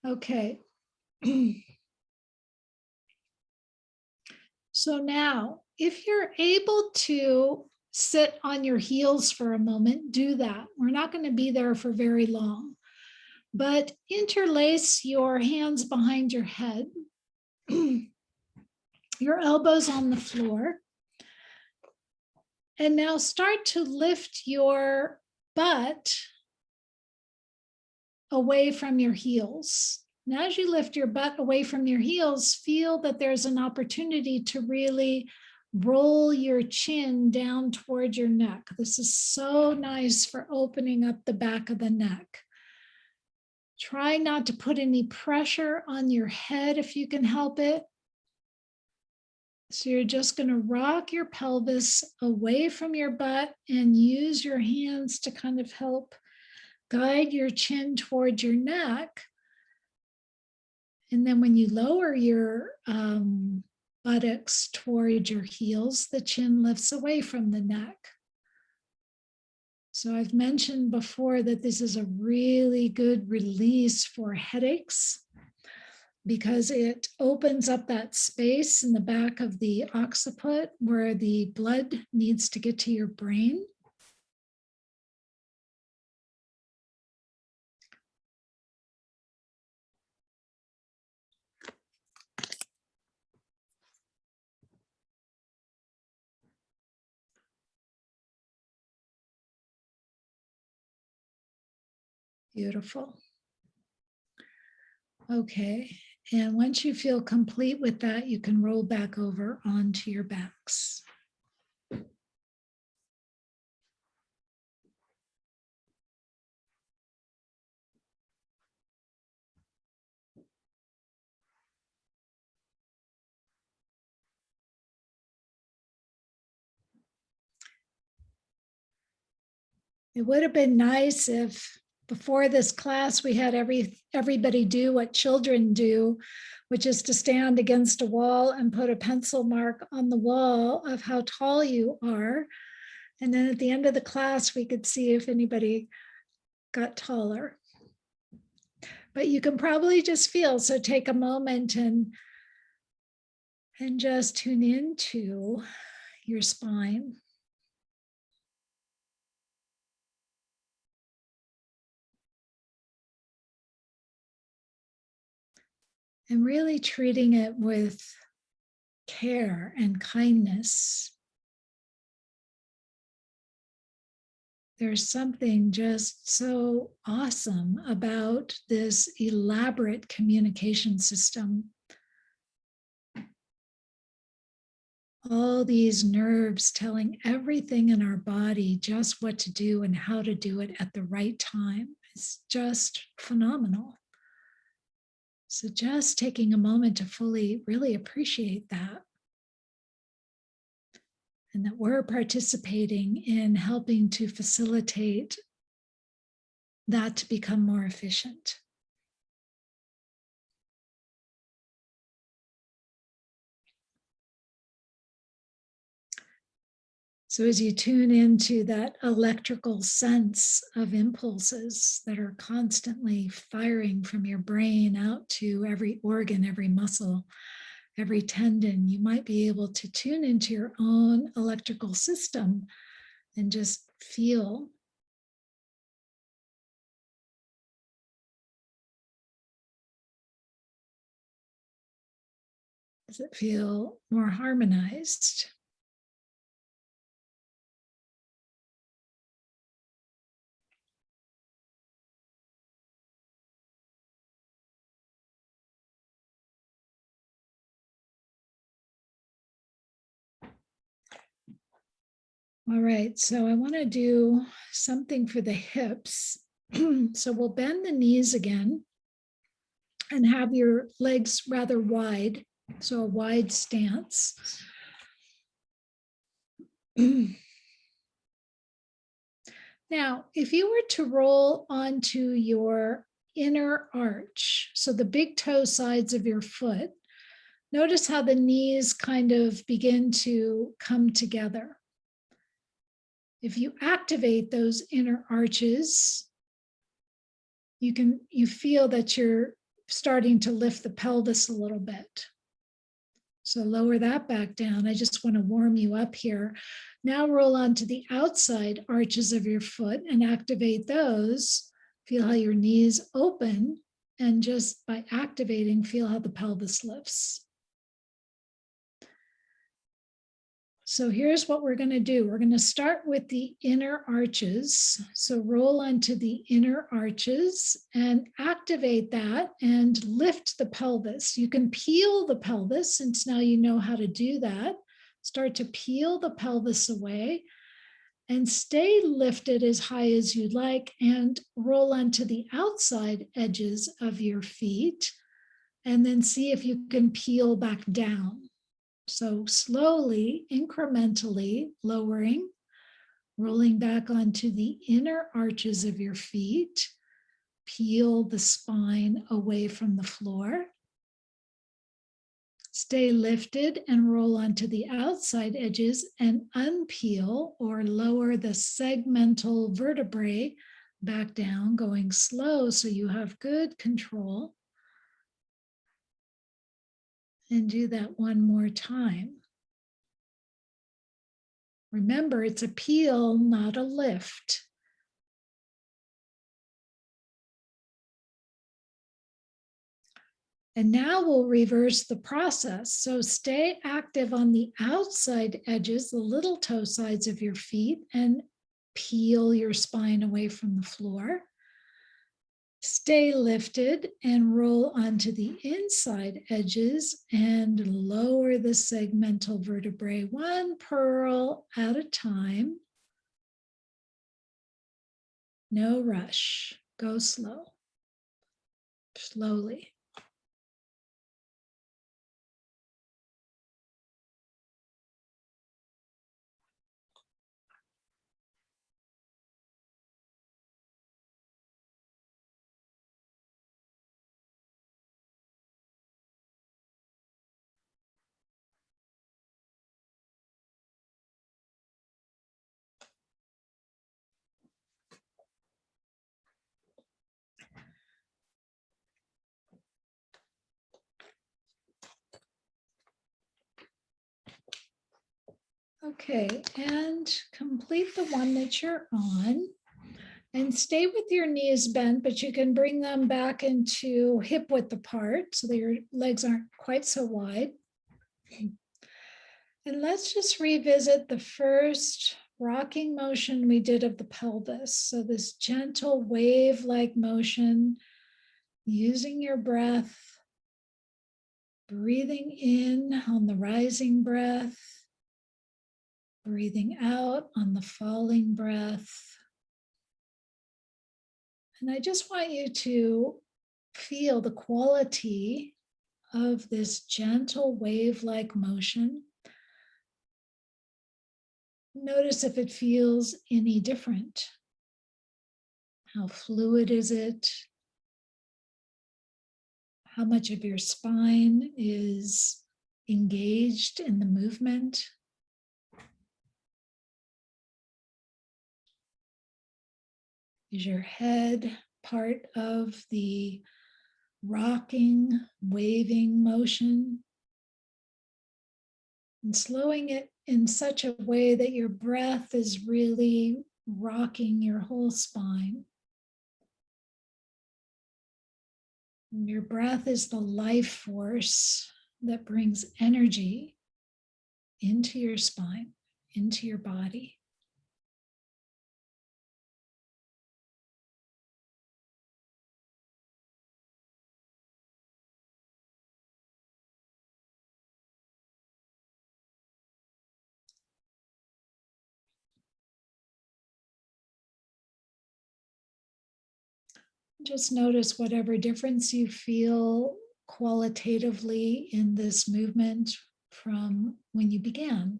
A: Okay. So now, if you're able to sit on your heels for a moment, do that. We're not going to be there for very long, but interlace your hands behind your head, your elbows on the floor, and now start to lift your butt away from your heels. And as you lift your butt away from your heels, feel that there's an opportunity to really roll your chin down toward your neck. This is so nice for opening up the back of the neck. Try not to put any pressure on your head if you can help it. So you're just going to rock your pelvis away from your butt and use your hands to kind of help guide your chin towards your neck. And then when you lower your buttocks toward your heels, the chin lifts away from the neck. So I've mentioned before that this is a really good release for headaches because it opens up that space in the back of the occiput where the blood needs to get to your brain. Beautiful. Okay, and once you feel complete with that, you can roll back over onto your backs. It would have been nice if before this class we had everybody do what children do, which is to stand against a wall and put a pencil mark on the wall of how tall you are. And then at the end of the class, we could see if anybody got taller. But you can probably just feel, so take a moment and just tune into your spine. and really treating it with care and kindness. There's something just so awesome about this elaborate communication system. All these nerves telling everything in our body just what to do and how to do it at the right time. It's just phenomenal. So just taking a moment to fully really appreciate that. And that we're participating in helping to facilitate that to become more efficient. So as you tune into that electrical sense of impulses that are constantly firing from your brain out to every organ, every muscle, every tendon, you might be able to tune into your own electrical system and just feel. Does it feel more harmonized? All right, so I want to do something for the hips. So we'll bend the knees again and have your legs rather wide, so a wide stance. Now, if you were to roll onto your inner arch, so the big toe sides of your foot, notice how the knees kind of begin to come together. If you activate those inner arches, you feel that you're starting to lift the pelvis a little bit. So lower that back down. I just want to warm you up here. Now roll onto the outside arches of your foot and activate those. Feel how your knees open, and just by activating, feel how the pelvis lifts. So here's what we're going to do. We're going to start with the inner arches. So roll onto the inner arches and activate that and lift the pelvis. You can peel the pelvis, since now you know how to do that. Start to peel the pelvis away and stay lifted as high as you'd like, and roll onto the outside edges of your feet, and then see if you can peel back down. So slowly, incrementally lowering, rolling back onto the inner arches of your feet. Peel the spine away from the floor. Stay lifted and roll onto the outside edges and unpeel or lower the segmental vertebrae back down, going slow so you have good control. And do that one more time. Remember, it's a peel, not a lift. And now we'll reverse the process. So stay active on the outside edges, the little toe sides of your feet, and peel your spine away from the floor. Stay lifted and roll onto the inside edges and lower the segmental vertebrae, one pearl at a time. No rush. Go slow. Slowly. Okay, and complete the one that you're on. And stay with your knees bent, but you can bring them back into hip width apart so that your legs aren't quite so wide. And let's just revisit the first rocking motion we did of the pelvis. So this gentle wave-like motion, using your breath, breathing in on the rising breath, breathing out on the falling breath. And I just want you to feel the quality of this gentle wave-like motion. Notice if it feels any different. How fluid is it? How much of your spine is engaged in the movement? Is your head part of the rocking, waving motion? And slowing it in such a way that your breath is really rocking your whole spine. And your breath is the life force that brings energy into your spine, into your body. Just notice whatever difference you feel qualitatively in this movement from when you began.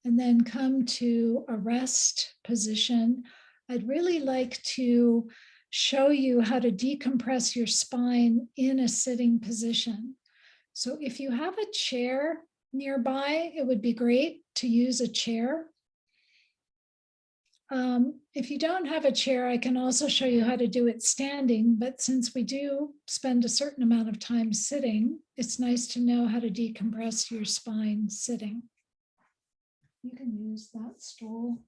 A: And then come to a rest position. I'd really like to show you how to decompress your spine in a sitting position. So if you have a chair nearby, it would be great to use a chair. If you don't have a chair, I can also show you how to do it standing, but since we do spend a certain amount of time sitting, it's nice to know how to decompress your spine sitting. You can use that stool.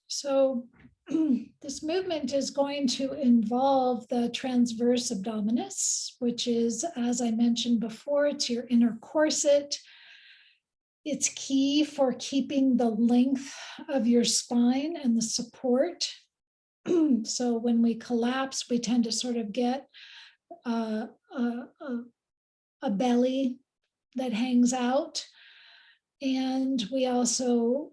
A: So this movement is going to involve the transverse abdominis, which is, as I mentioned before, it's your inner corset. It's key for keeping the length of your spine and the support. So when we collapse, we tend to sort of get a belly that hangs out. And we also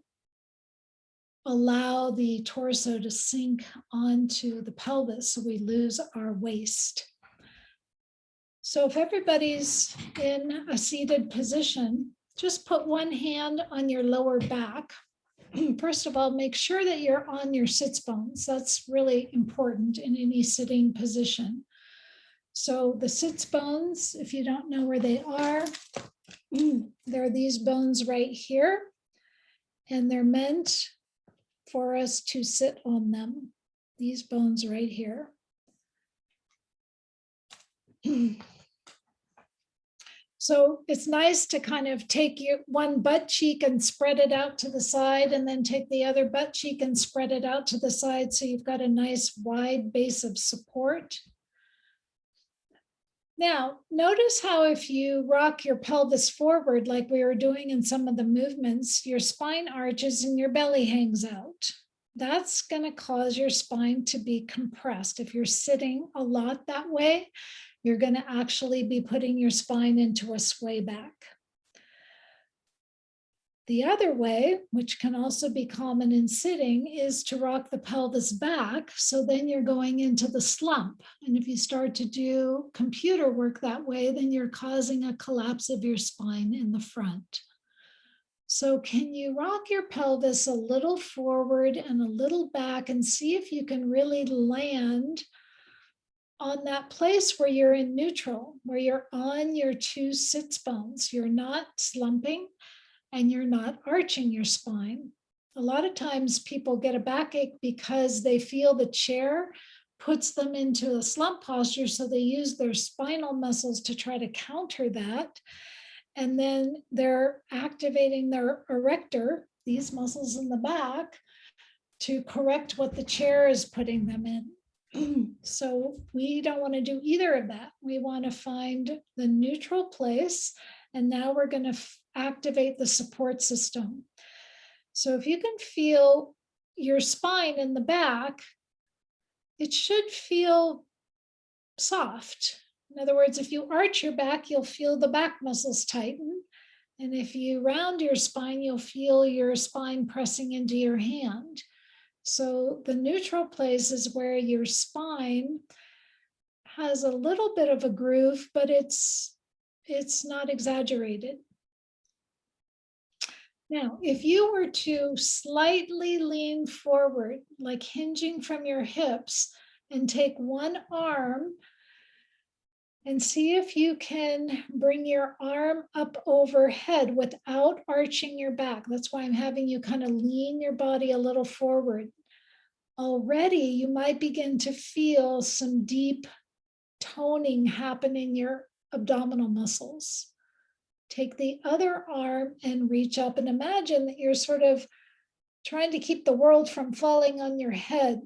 A: allow the torso to sink onto the pelvis so we lose our waist. So if everybody's in a seated position, just put one hand on your lower back. First of all, make sure that you're on your sits bones. That's really important in any sitting position. So the sits bones, if you don't know where they are, there are these bones right here, and they're meant for us to sit on them, these bones right here. So it's nice to kind of take your one butt cheek and spread it out to the side, and then take the other butt cheek and spread it out to the side, so you've got a nice wide base of support. Now, notice how if you rock your pelvis forward, like we were doing in some of the movements, your spine arches and your belly hangs out. That's going to cause your spine to be compressed. If you're sitting a lot that way, you're going to actually be putting your spine into a sway back. The other way, which can also be common in sitting, is to rock the pelvis back. So then you're going into the slump. And if you start to do computer work that way, then you're causing a collapse of your spine in the front. So can you rock your pelvis a little forward and a little back and see if you can really land on that place where you're in neutral, where you're on your two sits bones. You're not slumping and you're not arching your spine. A lot of times people get a backache because they feel the chair puts them into a slump posture, so they use their spinal muscles to try to counter that. And then they're activating their erector, these muscles in the back, to correct what the chair is putting them in. So we don't want to do either of that. We want to find the neutral place. And now we're going to activate the support system. So if you can feel your spine in the back, it should feel soft. In other words, if you arch your back, you'll feel the back muscles tighten. And if you round your spine, you'll feel your spine pressing into your hand. So the neutral place is where your spine has a little bit of a groove, but it's not exaggerated. Now, if you were to slightly lean forward, like hinging from your hips, and take one arm and see if you can bring your arm up overhead without arching your back. That's why I'm having you kind of lean your body a little forward. Already, you might begin to feel some deep toning happen in your abdominal muscles. Take the other arm and reach up and imagine that you're sort of trying to keep the world from falling on your head.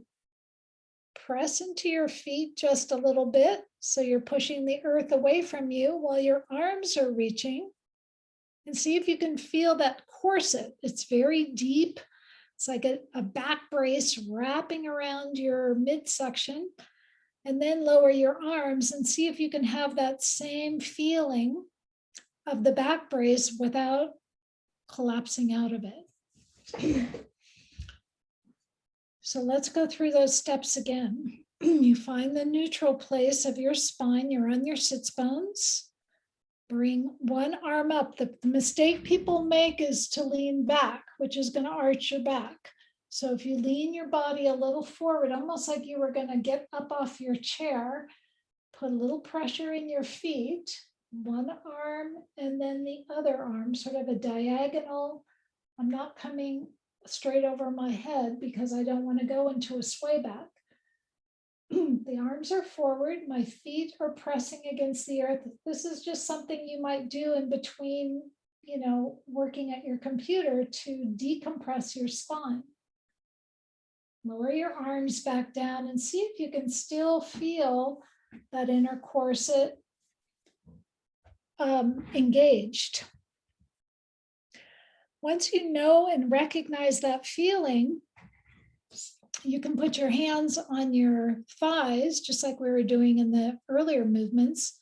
A: Press into your feet just a little bit, so you're pushing the earth away from you while your arms are reaching. And see if you can feel that corset. It's very deep. It's like a back brace wrapping around your midsection. And then lower your arms and see if you can have that same feeling of the back brace without collapsing out of it. So let's go through those steps again. You find the neutral place of your spine. You're on your sits bones. Bring one arm up. The mistake people make is to lean back, which is going to arch your back. So if you lean your body a little forward, almost like you were going to get up off your chair, put a little pressure in your feet, one arm and then the other arm, sort of a diagonal. I'm not coming straight over my head because I don't want to go into a sway back. The arms are forward, my feet are pressing against the earth. This is just something you might do in between, working at your computer to decompress your spine. Lower your arms back down and see if you can still feel that inner corset engaged. Once you know and recognize that feeling, you can put your hands on your thighs, just like we were doing in the earlier movements,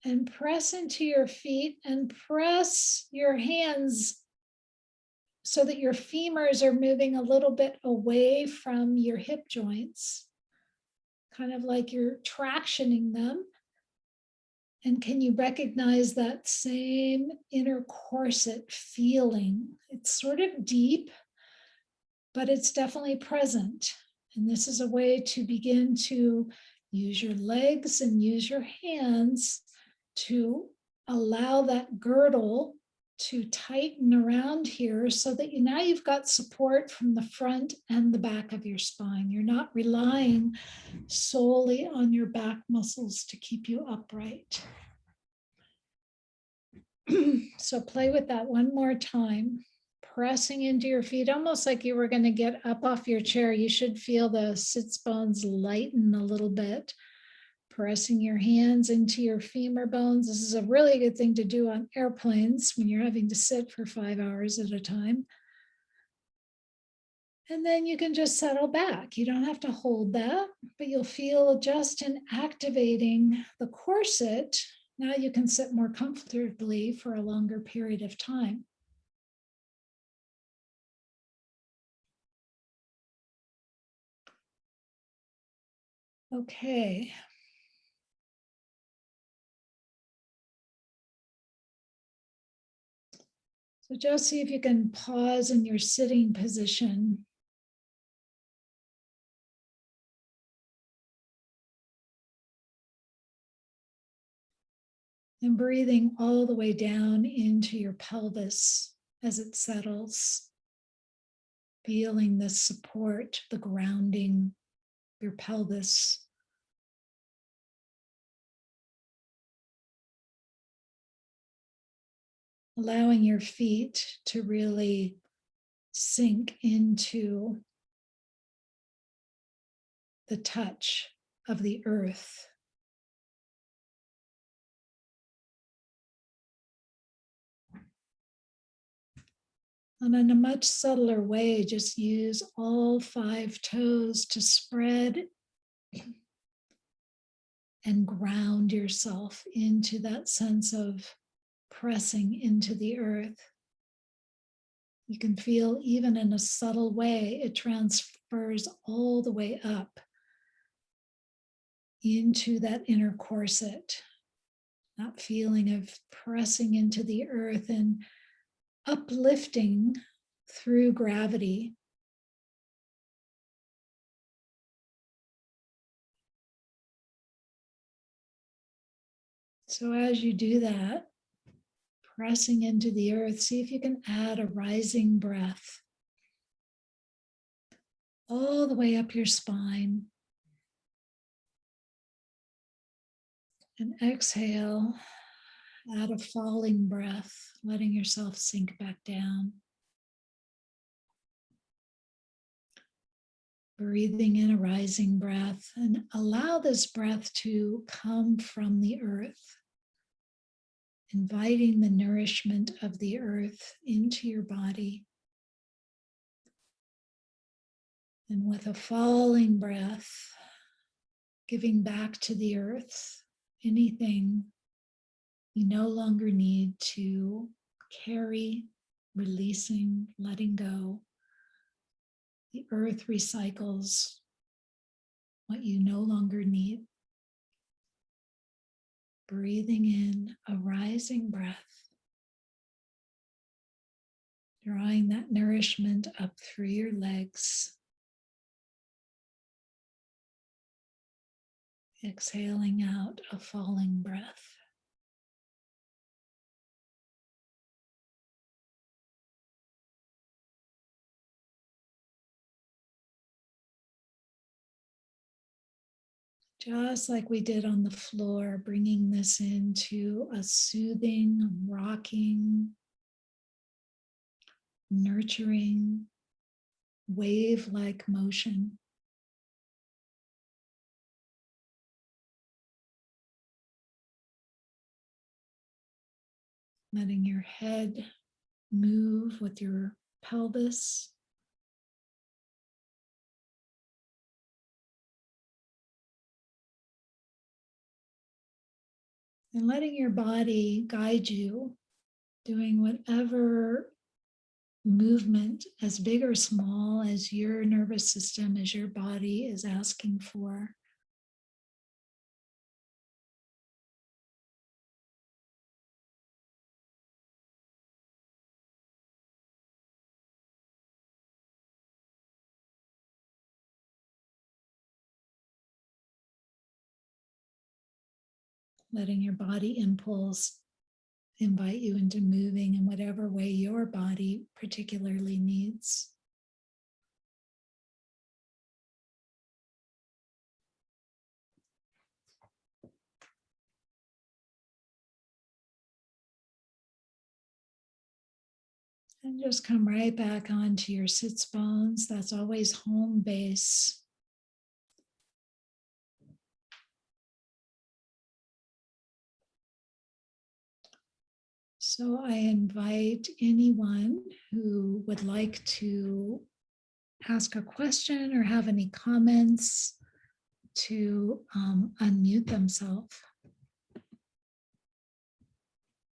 A: and press into your feet and press your hands so that your femurs are moving a little bit away from your hip joints, kind of like you're tractioning them. And can you recognize that same inner corset feeling? It's sort of deep, but it's definitely present. And this is a way to begin to use your legs and use your hands to allow that girdle to tighten around here so that now you've got support from the front and the back of your spine. You're not relying solely on your back muscles to keep you upright. So play with that one more time. Pressing into your feet, almost like you were going to get up off your chair. You should feel the sits bones lighten a little bit. Pressing your hands into your femur bones. This is a really good thing to do on airplanes when you're having to sit for 5 hours at a time. And then you can just settle back. You don't have to hold that, but you'll feel just in activating the corset. Now you can sit more comfortably for a longer period of time. Okay. So So just see if you can pause in your sitting position. And breathing all the way down into your pelvis as it settles. Feeling the support, the grounding, your pelvis. Allowing your feet to really sink into the touch of the earth. And in a much subtler way, just use all 5 toes to spread and ground yourself into that sense of pressing into the earth. You can feel, even in a subtle way, it transfers all the way up into that inner corset. That feeling of pressing into the earth and uplifting through gravity. So as you do that, pressing into the earth, see if you can add a rising breath all the way up your spine. And exhale, add a falling breath, letting yourself sink back down. Breathing in a rising breath, and allow this breath to come from the earth, inviting the nourishment of the earth into your body. And with a falling breath, giving back to the earth anything you no longer need to carry, releasing, letting go. The earth recycles what you no longer need. Breathing in a rising breath, drawing that nourishment up through your legs. Exhaling out a falling breath. Just like we did on the floor, bringing this into a soothing, rocking, nurturing, wave-like motion. Letting your head move with your pelvis. And letting your body guide you, doing whatever movement, as big or small as your nervous system, as your body is asking for. Letting your body impulse invite you into moving in whatever way your body particularly needs. And just come right back onto your sits bones. That's always home base. So I invite anyone who would like to ask a question or have any comments to unmute themselves.